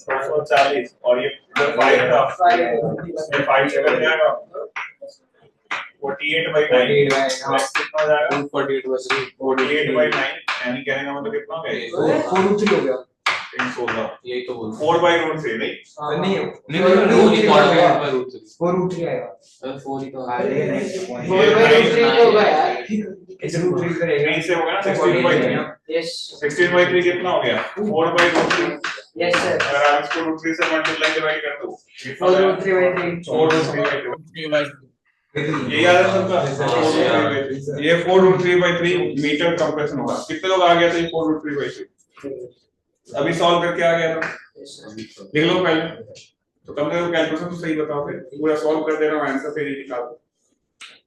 240 और ये 5 था ये 5 से कट जाएगा 48/9 कितना हो जाएगा 48/3 48/9 यानी कहने का मतलब कितना हो गया 4√3 हो गया 16 यही तो बोल 4 by root 3 नहीं नहीं नहीं रूट 3 आएगा 4 ही तो आ जाएगा 4 by root 3 तो होगा यार इसे रूट 3 करेगा नहीं से होगा ना 16 by 3 यस 16 by 3 कितना हो गया 4 by root 3 यस सर अगर आप इसको root 3 से मल्टीप्लाई डिवाइड कर दो 4 root 3 by 3 4 root 3 by 3 3 by ये याद है सबका ये 4 root 3 by 3 मीटर कंप्रेशन होगा कितने लोग आ गया था ये 4 root 3 by 3 अभी सॉल्व करके आ गया था लिख लो पहले तो कम से कम कैलकुलेशन तो सही बताओ फिर पूरा सॉल्व कर देना आंसर फिर निकाल दो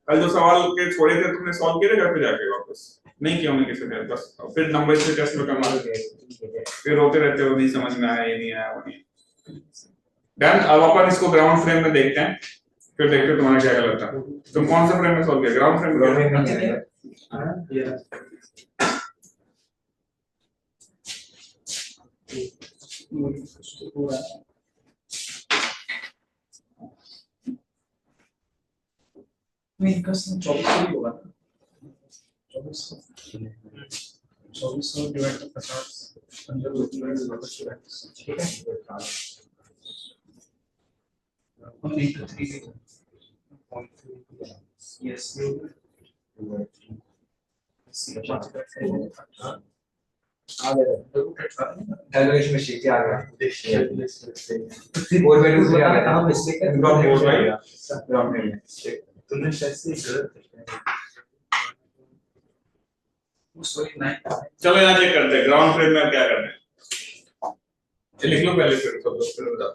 कल जो सवाल के छोड़े थे तुमने सॉल्व किए घर पे जाके वापस नहीं किया हमने किसी ने बस फिर नंबर से टेस्ट में करना फिर रोते रहते हो नहीं समझ में आया ये नहीं आया वो नहीं डन अब अपन इसको ग्राउंड फ्रेम में देखते हैं फिर देखते हैं तुम्हारा क्या गलत था तुम कौन सा फ्रेम में सॉल्व किया ग्राउंड फ्रेम में मेरे कस 24 ही होगा 24 डिवाइड बाय 50 अंदर 2 डिवाइड बाय 50 ठीक है only 3 yes आ गया कैलकुलेशन में शीट आ गया 4 by root 3 आ गया कहां मिस्टेक है ग्राउंड फ्लोर में ग्राउंड में तुमने शायद से गलत सॉरी 9 चलो यहाँ चेक करते हैं ग्राउंड फ्रेम में क्या करना है ये लिख लो पहले फिर सब लोग फिर बताओ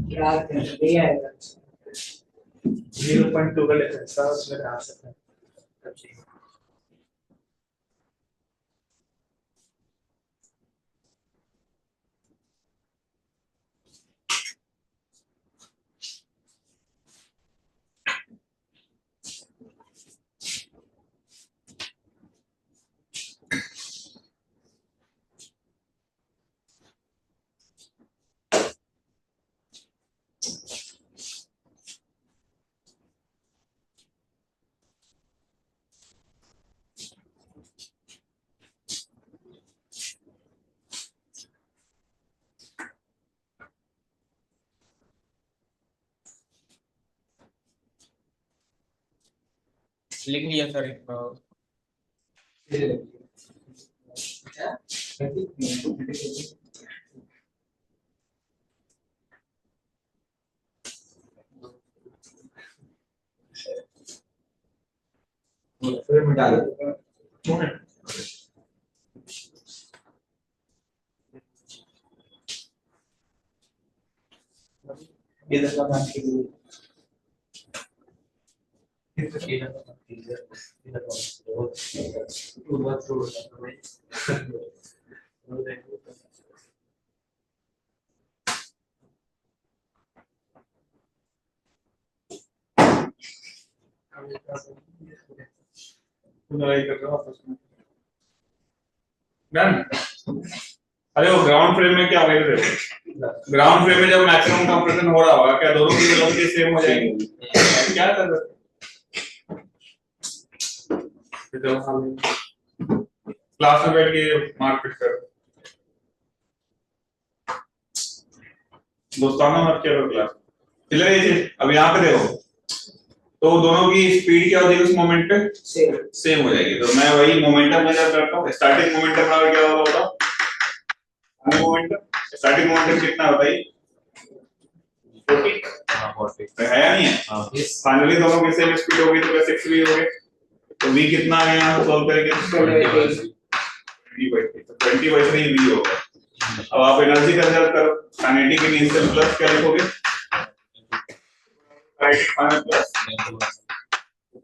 क्या ये आएगा 0.2 का डिफरेंस था उसमें आ सकता है लिख लिया सर फिर मिटा दो इधर का काम के लिए इधर का काम कीजिए इधर का बहुत छोड़ दो भाई लड़ाई कर रहे हो आपस में डन अरे वो ग्राउंड फ्रेम में क्या हो रहा है ग्राउंड फ्रेम में जब मैक्सिमम कंप्रेशन हो रहा होगा क्या दोनों की वेलोसिटी सेम हो जाएगी क्या कर रहे क्लास में बैठ के मारपीट कर दोस्ताना मत करो क्लास चलिए ये चीज अब यहाँ पे देखो तो दोनों की स्पीड क्या हो जाएगी उस मोमेंट पे सेम हो जाएगी तो मैं वही मोमेंटम मेजर करता हूँ स्टार्टिंग मोमेंटम बराबर क्या होगा बताओ मोमेंटम स्टार्टिंग मोमेंटम कितना होता है 40 है या नहीं है फाइनली दोनों की सेम स्पीड होगी तो कैसे 6 भी होंगे तो v कितना आ गया सॉल्व करेंगे 20/3 v होगा अब आप एनर्जी कंजर्व करो काइनेटिक इनिशियल प्लस क्या लिखोगे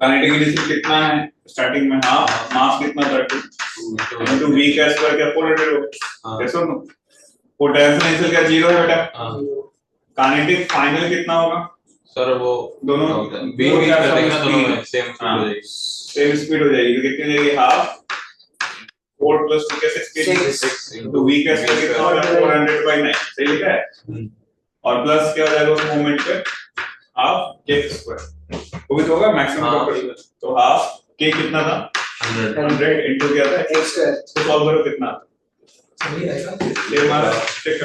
काइनेटिक इनिशियल कितना है स्टार्टिंग में हाफ मास कितना 30 इनटू v का स्क्वायर क्या 400 होगा कैसे नो पोटेंशियल इनिशियल क्या 0 है बेटा काइनेटिक फाइनल कितना होगा सर वो दोनों बी कर देंगे ना दोनों में सेम स्पीड हो जाएगी सेम स्पीड हो जाएगी तो कितनी हो जाएगी हाफ 4 + 2 कैसे स्पीड 6 तो v का स्क्वायर कितना होगा 400/9 सही लिखा है और प्लस क्या हो जाएगा उस मोमेंट पे हाफ k स्क्वायर वो भी तो होगा मैक्सिमम कंप्रेशन तो हाफ के कितना था 100 100 इंटू क्या था x square तो सॉल्व करो कितना सही रहेगा सेम आ रहा है चेक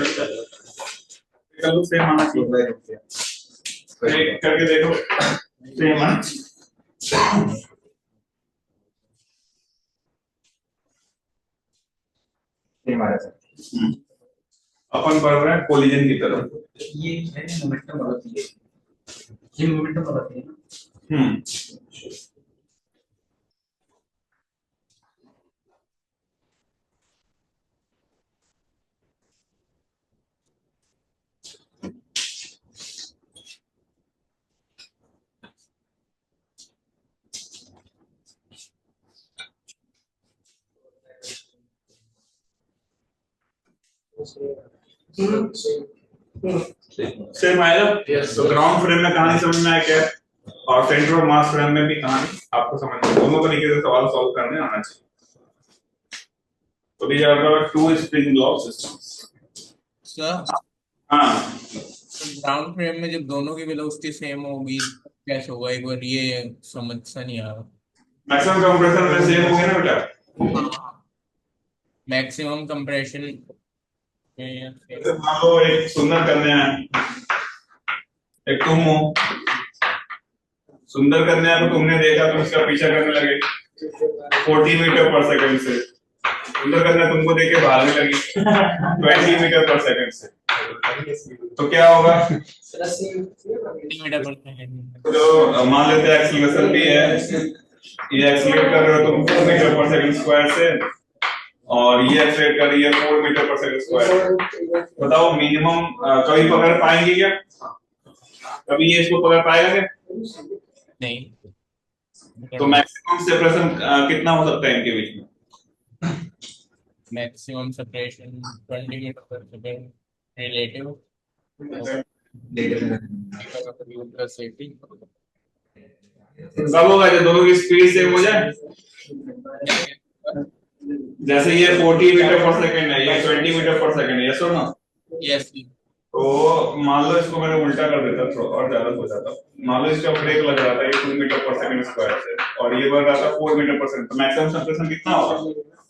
कर लो सेम आना चाहिए चेक करके देखो सेम आना चाहिए सेम आ रहा है अपन पढ़ रहे हैं कोलिजन की तरफ ये है मोमेंटम बढ़ती है ये मोमेंटम बढ़ती है ना हम्म सेम आएगा तो ग्राउंड फ्रेम में कहानी समझ में आया क्या है? और सेंटर ऑफ मास फ्रेम में भी कहानी आपको समझ में दोनों तरीके से सवाल सॉल्व करने आना चाहिए तो these are the two spring block systems sir हाँ ग्राउंड फ्रेम में जब दोनों की वेलोसिटी सेम होगी कैसे होगा एक बार ये समझ सा नहीं आ रहा मैक्सिमम कंप्रेशन में सेम हो गया ना बेटा मैक्सिमम कंप्रेशन जैसे मान लो एक सुंदर कन्या है एक तुम हो सुंदर कन्या को तुमने देखा तुम उसका पीछा करने लगे 40 मीटर पर सेकंड से सुंदर कन्या तुमको देख के भागने लगी 20 मीटर पर सेकंड से तो क्या होगा तो मान लेते हैं एक्सीलरेशन भी है ये एक्सीलरेट कर रहे हो तुम 4 मीटर पर सेकंड स्क्वायर से और ये एक्सीलरेट कर रही है 4 मीटर पर सेकंड स्क्वायर बताओ मिनिमम कभी पकड़ पाएंगे क्या कभी ये इसको पकड़ पाएगा क्या नहीं तो मैक्सिमम सेपरेशन कितना हो सकता है इनके बीच में मैक्सिमम सेपरेशन 20 मीटर पर सेकंड रिलेटिव कब होगा जब दोनों की स्पीड सेम हो जाए जैसे ये 40 मीटर पर सेकंड है ये 20 मीटर पर सेकंड है यस और नो यस तो मान लो इसको मैंने उल्टा कर देता थोड़ा और ज्यादा हो जाता मान लो इसका ब्रेक लग रहा था ये 2 मीटर पर सेकंड स्क्वायर से और ये बढ़ रहा था 4 मीटर पर सेकंड तो मैक्सिमम सेपरेशन कितना होगा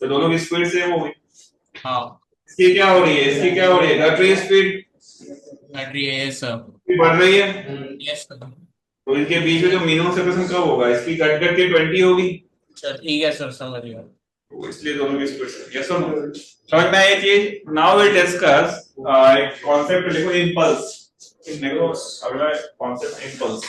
तो दोनों की स्पीड सेम होगी हाँ इसकी क्या हो रही है इसकी क्या हो रही है घट रही है स्पीड घट रही है सर बढ़ रही है यस तो इनके बीच में जो मिनिमम सेपरेशन कब होगा इसकी घट घट के 20 होगी सर ठीक है सर समझ गया तो इसलिए दोनों की स्पीड यस और नो समझ में आया चीज नाउ विल डिस्कस एक कॉन्सेप्ट लिखो इंपल्स देखो अगला कॉन्सेप्ट इंपल्स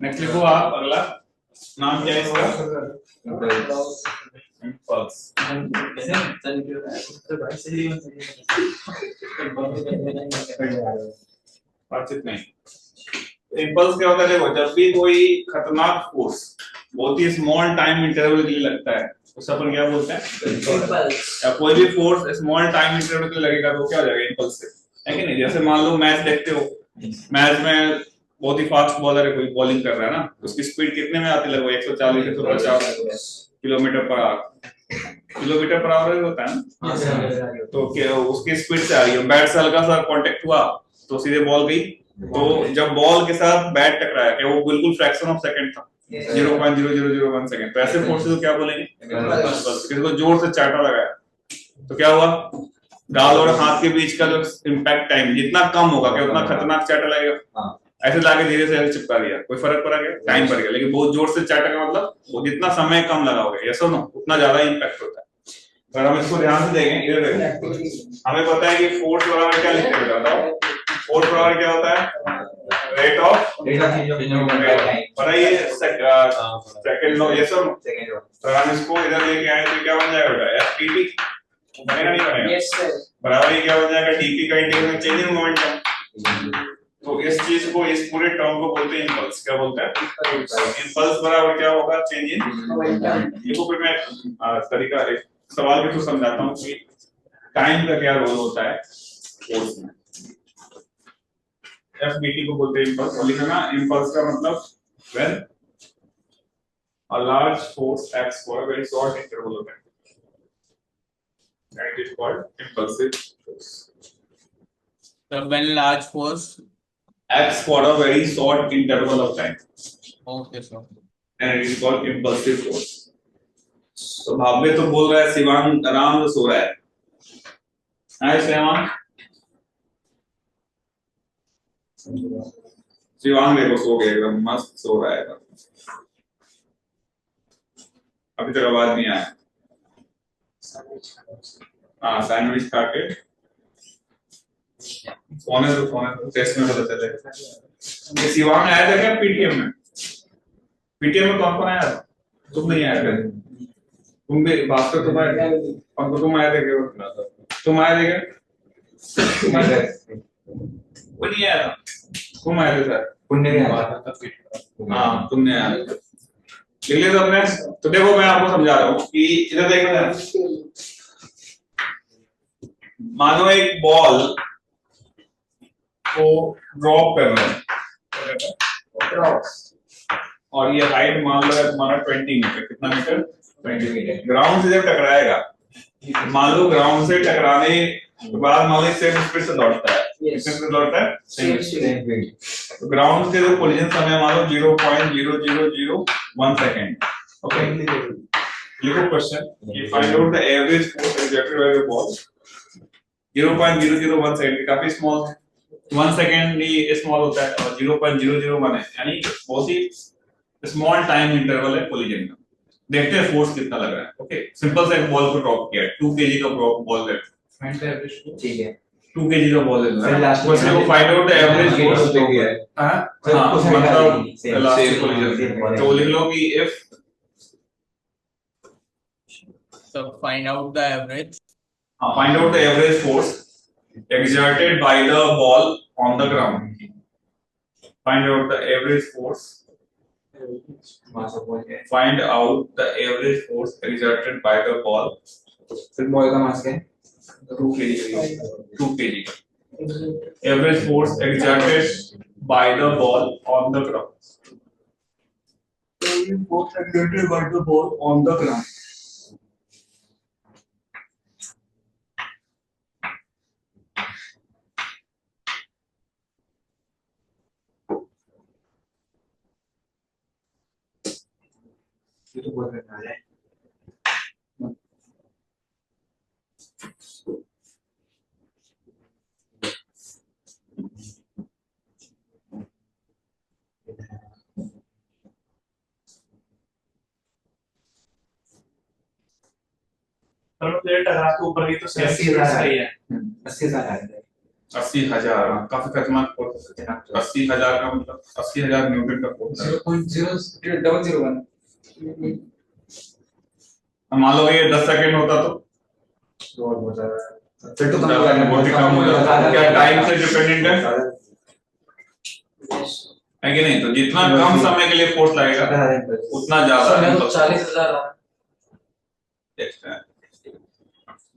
नेक्स्ट लिखो आप अगला नाम क्या है इसका इंपल्स बातचीत नहीं इंपल्स क्या होता है देखो जब भी कोई खतरनाक फोर्स बहुत ही स्मॉल टाइम इंटरवल के लिए लगता है उसे अपन क्या बोलते हैं या कोई भी फोर्स स्मॉल टाइम इंटरवल के लिए लगेगा तो क्या हो जाएगा इंपल्स से है कि नहीं जैसे मान लो मैच देखते हो मैच में बहुत ही फास्ट बॉलर है कोई बॉलिंग कर रहा है ना उसकी स्पीड कितने में आती है लगभग 140 150 किलोमीटर पर आवर होता है ना तो क्या उसकी स्पीड से आ रही है बैट से हल्का सा कांटेक्ट हुआ तो सीधे बॉल गई तो जब बॉल के साथ बैट टकराया क्या वो बिल्कुल फ्रैक्शन ऑफ सेकंड था 0.0001 सेकंड तो ऐसे फोर्सेस को क्या बोलेंगे किसी को जोर से चाटा लगाया तो क्या हुआ गाल और हाथ के बीच का जो इम्पैक्ट टाइम जितना कम होगा क्या उतना खतरनाक चाटा लगेगा ऐसे लाके धीरे से चिपका दिया कोई फर्क पड़ा क्या टाइम पड़ गया लेकिन बहुत जोर से चाटा का मतलब वो जितना समय कम लगाओगे यस और नो उतना ज्यादा इम्पैक्ट होता है अगर हम इसको ध्यान से देखें इधर देखें हमें पता है कि फोर्स बराबर क्या लिखते हैं बताओ फोर्स बराबर क्या होता है रेट ऑफ पता है ये सेकंड लो यस और नो तो हम इसको इधर लेके आए तो क्या बन जाएगा बेटा एफपीटी बनेगा नहीं बनेगा यस सर बराबर ये क्या बन जाएगा डीपी का इंटीग्रल चेंज इन मोमेंटम तो इस चीज को इस पूरे टर्म को बोलते हैं इंपल्स क्या बोलते हैं इंपल्स बराबर क्या होगा चेंज इन देखो फिर मैं तरीका एक सवाल के थ्रू समझाता हूँ कि टाइम का क्या रोल होता है फोर्स में। FBT को बोलते हैं इम्पल्स, और लिखना इम्पल्स का मतलब when a large force acts for a very short interval of time, and it is called impulsive force. So when large force. Acts for a very short interval of time, Okay, so. and it is called impulsive force. तो भाव्य तो बोल रहा है शिवांग आराम से सो रहा है। शिवांग शिवांग देखो सो गया एकदम मस्त सो रहा है, अभी तक आवाज नहीं आया। हाँ सैंडविच खा के सोने तो टेस्ट में पता चलेगा। शिवांग आया था क्या पीटीएम में? पीटीएम में कौन कौन आया था? तुम नहीं आए थे? तुम भी भास्कर तुम आए थे? और तुम आए थे क्या? तुम आए थे क्या? तुम आए थे? वो नहीं आया था। तुम आए थे सर? पुण्य ने आया हाँ तुमने आया था। लिख तो अपने। तो देखो मैं आपको समझा रहा हूँ कि इधर देखो ना, मानो एक बॉल को ड्रॉप कर रहे हैं और ये हाइट मान लो है तुम्हारा 20 मीटर। कितना मीटर? 20 मीटर। ग्राउंड से जब टकराएगा, मान लो ग्राउंड से टकराने के बाद मान लो सेम स्पीड से लौटता है। कितने स्पीड लौटता है? Same speed. तो ग्राउंड से जो कोलिजन समय मान लो 0.0001 सेकंड। ओके लिखो क्वेश्चन कि find out the average force exerted by the ball. 0.001 second काफी स्मॉल है, 1 सेकंड ही स्मॉल होता है और 0.001 है, यानी बहुत ही स्मॉल टाइम इंटरवल है कोलिजन का। देखते हैं फोर्स कितना लग रहा है। ओके सिंपल सा एक बॉल को ड्रॉप किया, 2 kg का बॉल है, फाइंड द एवरेज फोर्स। ठीक है 2 kg का बॉल है। फिर लास्ट क्वेश्चन को find out the average force देखिए है। हां उसमें मतलब same लास्ट कोलिजन। तो लिख लो कि if So find out the average. find out the average force exerted by the ball on the ground. Find out the average force. Mass of ball है Find out the average force exerted by the ball. फिर ball का मास क्या है 2 kg. 2 kg. Average force exerted by the ball on the ground. Average force exerted by the ball on the ground. ये तो बहुत करना है दोनों प्लेट टकरा के ऊपर गई तो 80,000 सही है। 80,000 आ रहा है 80,000 काफी खतरनाक फोर्स है। 80,000 का मतलब 80,000 न्यूटन का फोर्स है। 0.0001। मान लो ये 10 सेकंड होता तो बहुत ज्यादा फिर तो बहुत ही कम हो जाता। क्या टाइम से डिपेंडेंट है कि नहीं? तो जितना कम समय के लिए फोर्स लगेगा उतना ज्यादा मैं है। तो 40,000 रहा। देखते हैं।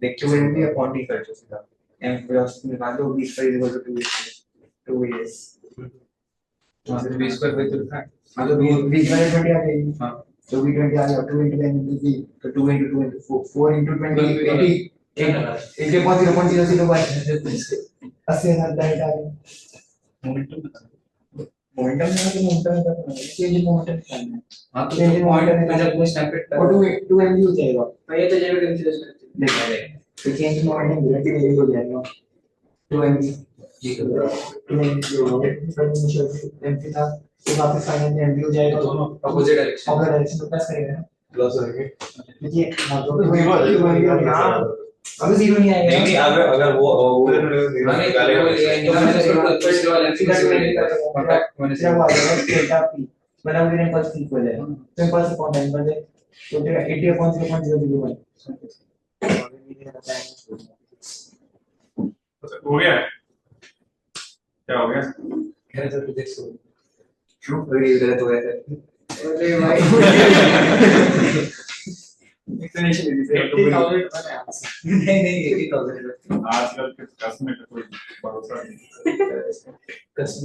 देखिए वो भी अपॉन टी कर सकता है एम प्लस निकाल दो 20 पर इक्वल टू 2 इज वहां से 20 पर कोई तो था मतलब 20 में 20 आ जाएगी हां तो 20 आ गया 2 into 10 into 3 तो 2 into 2 into 4 into 20 80 80.001 80,000 डाइट आ गया मोमेंटम में मोमेंटम चेंज मोमेंटम करना है हां तो पॉइंट पे जब स्टैम्पेड और 2 mv हो जाएगा तो ये तो जेब कंसीडर करते देखा जाए तो चेंज मोमेंटम रिलेटिव वैल्यू हो जाएगा 2 mv ठीक है 2 mv mv था तो वापस फाइनल में mv हो जाएगा दोनों अपोजिट डायरेक्शन अगर डायरेक्शन तो प्लस करेगा ना प्लस होंगे देखिए हां तो 0 अभी 0 नहीं आएगा नहीं अगर वो कॉन्टैक्ट होने से वो आ जाएगा डेल्टा p मतलब मेरे पास इक्वल है तो मेरे पास कॉन्टैक्ट बन जाए तो तेरा 80.001 हो गया? क्या हो गया? है तो फिजिक्स हो क्यों अगर ये गलत हो गया अरे भाई Explanation is this. 80,000 वाला answer. नहीं 80,000 आजकल के कसम पे कोई भरोसा नहीं। कसम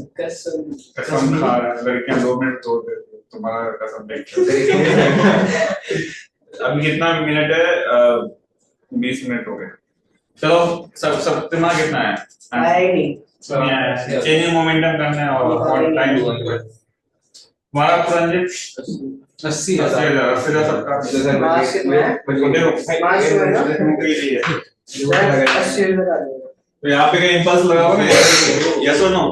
कसम खा रहा है, लड़कियां 2 मिनट तोड़ देती है, तुम्हारा कसम देख के। अभी कितना मिनट है? 20 मिनट हो गए। चलो सब तुम्हारा कितना है? चेंजिंग मोमेंटम करना है और टाइम हुआ। हमारा ट्रांजिट 80,000 सबका तो यहाँ पे कहीं इंपल्स लगा हुआ है, यस और नो?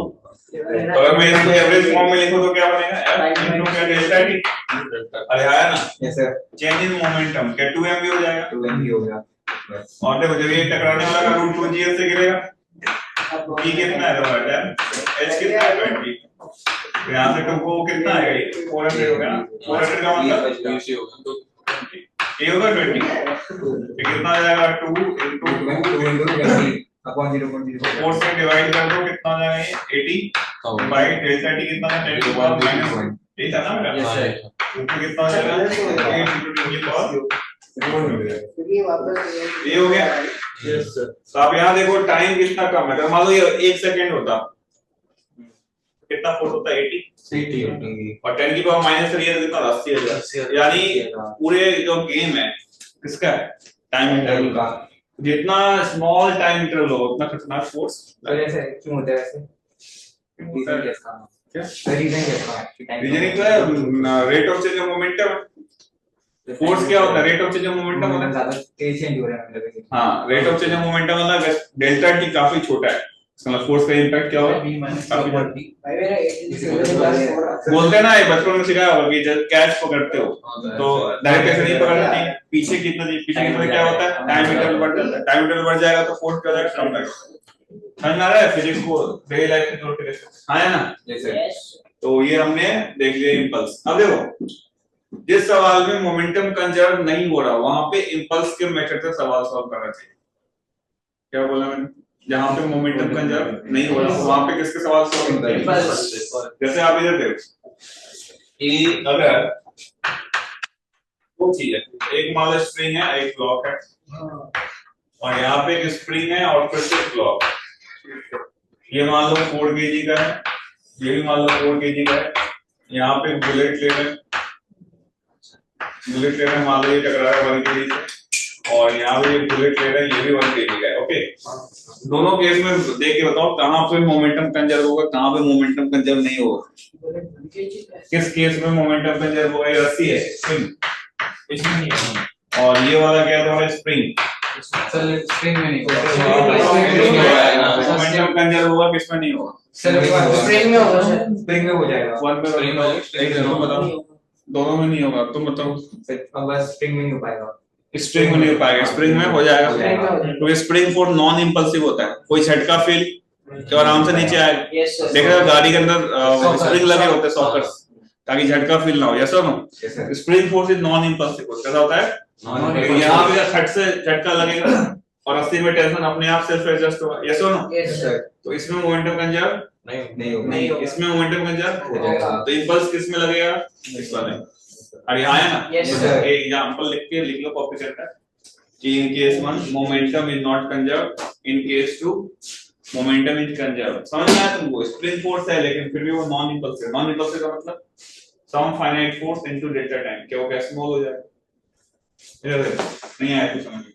तो अगर मैं इसको एवरेज फॉर्म में लिखूं तो क्या बनेगा? F इनटू क्या डेल्टा टी। अरे आया ना? Yes sir. Change in momentum क्या 2m भी हो जाएगा? 2m हो गया। और देखो जब ये टकराने वाला का रूट 2gf से गिरेगा, e कितना है तुम्हारा? 10, h कितना है? 20। तो यहाँ से तुमको कितना आएगा? ये 400 हो गया ना? 400 का मतलब ये होगा 20। तो कितना आ जाएगा? 2 into 2 अपॉन 0.0 4 से डिवाइड कर दो, कितना आ जाएगा ये? 80 बाय डेल्टा टी कितना है? 10 टू पावर माइनस, यही था ना मेरा? Yes sir. तो कितना आ जाएगा? 8 into 10 की पावर ये हो गया। Yes sir. तो आप यहाँ देखो टाइम कितना कम है। अगर मान लो ये 1 सेकंड होता, कितना फोर्स होता है? 80 और 10 की पावर माइनस 3 कितना? 80,000। यानी पूरे जो गेम है किसका है? टाइम इंटरवल का। जितना स्मॉल टाइम इंटरवल हो उतना खतरनाक फोर्स। ऐसे क्यों होता है ऐसे? रीजन क्या? रीजन क्या? रीजनिंग तो है rate of change of momentum. Force क्या होता है? Rate of change of momentum होता है। ज्यादा तेज चेंज हो रहा है मतलब। हाँ, rate of change of momentum मतलब डेल्टा टी काफी छोटा है, मतलब फोर्स का इंपैक्ट क्या होगा? बोलते हैं ना, ये बचपन में सिखाया होगा कि जब कैच पकड़ते हो तो डायरेक्ट ऐसे नहीं पकड़ना चाहिए, पीछे कितना क्या होता है? टाइम इंटरवल बढ़ जाता है। टाइम इंटरवल बढ़ जाएगा तो फोर्स क्या होगा? कम लगेगा। समझ में आ रहा है फिजिक्स को डेली लाइफ में जोड़ के देखो। हाँ है ना? तो ये हमने देख लिया इंपल्स। अब देखो जिस सवाल में मोमेंटम कंजर्व नहीं हो रहा वहां पे इंपल्स के मेथड से सवाल सॉल्व करना चाहिए। क्या बोला मैंने? जहां पे मोमेंटम कंजर्व नहीं हो रहा वहां पे किसके सवाल सॉल्व करते हैं? जैसे आप इधर देखो कि अगर दो चीज है, एक मान लो स्प्रिंग है, एक ब्लॉक है, और यहाँ पे एक स्प्रिंग है और फिर से ब्लॉक। ये मान लो 4 kg का है, ये भी मान लो 4 kg का है। यहाँ पे बुलेट ले रहे मान लो ये टकरा रहा है 1 kg से, और यहाँ पे बुलेट ले रहे हैं, ये भी 1 kg का है। ओके, दोनों केस में देख के बताओ कहाँ पे मोमेंटम कंजर्व होगा, कहाँ पे मोमेंटम कंजर्व नहीं होगा। किस केस में मोमेंटम कंजर्व होगा? ये रस्सी है स्प्रिंग, इसमें नहीं है। और ये वाला क्या था? स्प्रिंग। सर स्प्रिंग में नहीं मोमेंटम कंजर्व होगा, किसमें नहीं होगा? स्प्रिंग में होगा सर। स्प्रिंग में हो जाएगा। वन पे स्प्रिंग में बताओ, दोनों में नहीं होगा। तुम बताओ। अब बस स्प्रिंग में नहीं हो पाएगा। स्प्रिंग में नहीं हो पाएगा, स्प्रिंग में हो जाएगा। तो स्प्रिंग फोर्स नॉन इंपल्सिव होता है, कोई झटका फील तो आराम से नीचे आएगा। देख रहे हो गाड़ी के अंदर स्प्रिंग लगे होते हैं, सॉकर्स, ताकि झटका फील ना हो। यस और no? Spring force is non impulsive. कैसा होता है? यहाँ पे खट से झटका लगेगा और रस्सी में टेंशन अपने आप सेल्फ एडजस्ट होगा। यस और नो? तो इसमें मोमेंटम कंजर्व नहीं होगा, इसमें मोमेंटम कंजर्व होगा। तो इंपल्स किस में लगेगा? इस वाले। और यहाँ है ना, एक एग्जांपल लिख लो कॉपी करके कि in case 1 momentum is not conserve, in case 2 momentum is conserve. समझ में आया तुमको? स्प्रिंग फोर्स है लेकिन फिर भी वो नॉन इंपल्सिव। नॉन इंपल्सिव का मतलब sum finite force into delta time. क्या वो क्या स्मॉल हो जाएगा? नहीं आया कुछ समझ में?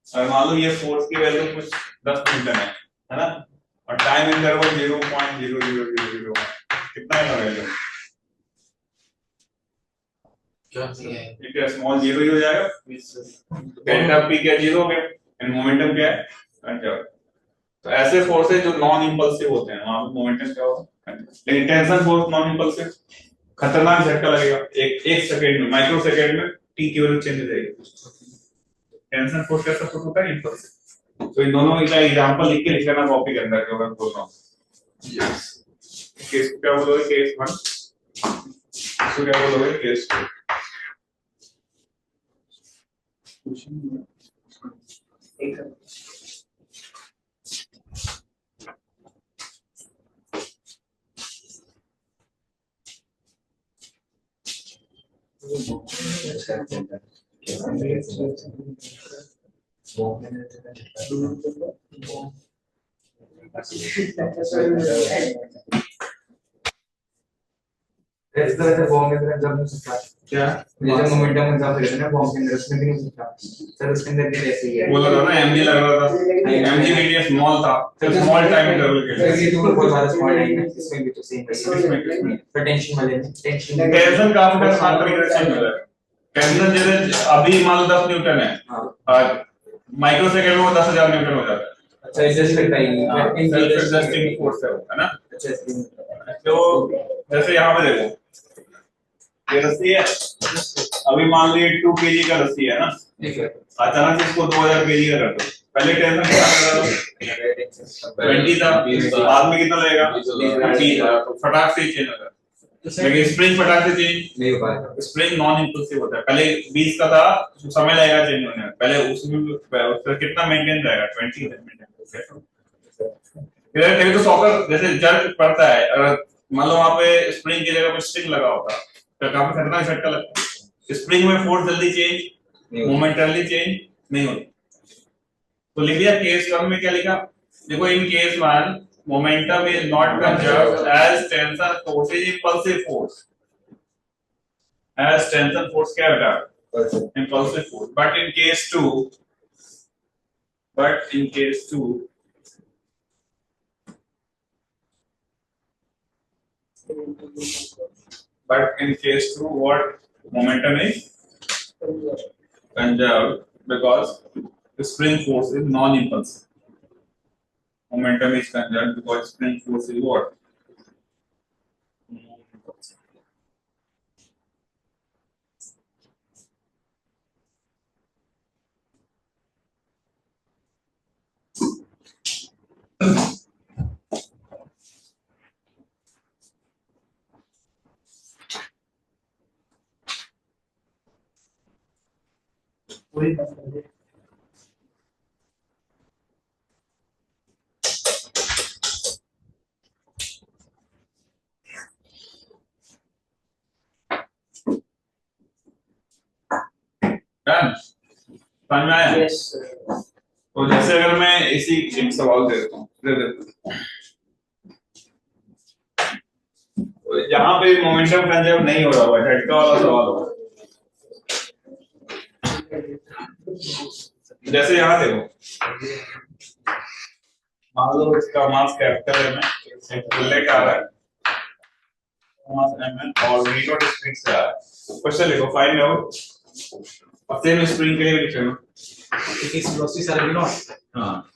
और मान लो ये फोर्स की वैल्यू कुछ 10 न्यूटन है ना, और टाइम इंटरवल 0.0000 कितना है वैल्यू? क्या स्मॉल 0 ही हो जाएगा? डेल्टा पी क्या 0 हो गया, एंड मोमेंटम क्या है? कंजर्व। तो ऐसे फोर्सेस जो नॉन इंपल्सिव होते हैं वहां पे मोमेंटम क्या होगा? लेकिन टेंशन फोर्स नॉन इंपल्सिव, खतरनाक झटका लगेगा एक सेकंड में, माइक्रो सेकंड में टी की वैल्यू चेंज हो जाएगी। टेंशन फोर्स कैसा फोर्स होता है? इंपल्सिव। तो इन दोनों का एग्जांपल लिख के लिख लेना कॉपी के अंदर जो मैं बोल रहा हूं। केस को क्या बोलोगे? केस 1। इसको क्या बोलोगे? केस 2। इस तरह से बॉम्ब के अंदर जब नहीं सकता क्या ये जो मोमेंटम एग्जाम रहते हैं ना बॉम्ब के अंदर उसमें भी नहीं सकता सर उसके अंदर भी ऐसे ही है बोला था ना mg लग रहा था mg के लिए स्मॉल था सिर्फ स्मॉल टाइम इंटरवल के सर लिए ये तो बहुत ज्यादा स्मॉल टाइम है इसमें भी तो सेम किसमें? है टेंशन वाले में टेंशन टेंशन काफी का साथ तरीके से चेंज हो जाएगा टेंशन जैसे अभी मान लो 10 न्यूटन है और माइक्रो सेकंड में वो 10,000 न्यूटन हो जाता है अच्छा एडजस्ट करता ही सेल्फ एडजस्टिंग फोर्स है वो, है ना अच्छा तो जैसे यहाँ पे देखो ये रस्सी है अभी मान लीजिए 2 kg का रस्सी है ना ठीक है अचानक से इसको 2000 kg का कर दो पहले टेंशन कितना लगा 20 था बाद में कितना लगेगा 20 तो फटाक से चेंज होगा लेकिन स्प्रिंग फटाक से चेंज नहीं हो पाएगा स्प्रिंग नॉन इंपल्सिव होता है पहले 20 का था तो समय लगेगा चेंज होने में पहले उसमें उसका कितना मेंटेन रहेगा 20 मेंटेन फिर कभी तो सॉकर जैसे जर्क पड़ता है अगर मान लो वहां पे स्प्रिंग की जगह पे स्ट्रिंग लगा होता तो काफी खतरनाक झटका लगता है स्प्रिंग में फोर्स जल्दी चेंज मोमेंटरली चेंज नहीं होती तो लिख दिया केस 1 में क्या लिखा देखो in case 1 momentum is not conserved as tensor force is impulsive force as tensor force क्या होगा impulsive force but in case 2 what momentum is conserved because the spring force is non-impulsive momentum is conserved because spring force is what? Done. समझ में आया? Yes, sir. तो जैसे अगर मैं इसी एक सवाल दे देता हूँ तो जहाँ पे मोमेंटम कंजर्व नहीं हो रहा होगा झटका वाला सवाल होगा जैसे यहाँ देखो मान लो इसका मास कैपिटल है में खुले का आ रहा है मास mn और v नॉट स्प्रिंग से आ रहा है क्वेश्चन लिखो फाइंड आउट और सेम स्प्रिंग के लिए भी लिखो It is velocity shall be not. हाँ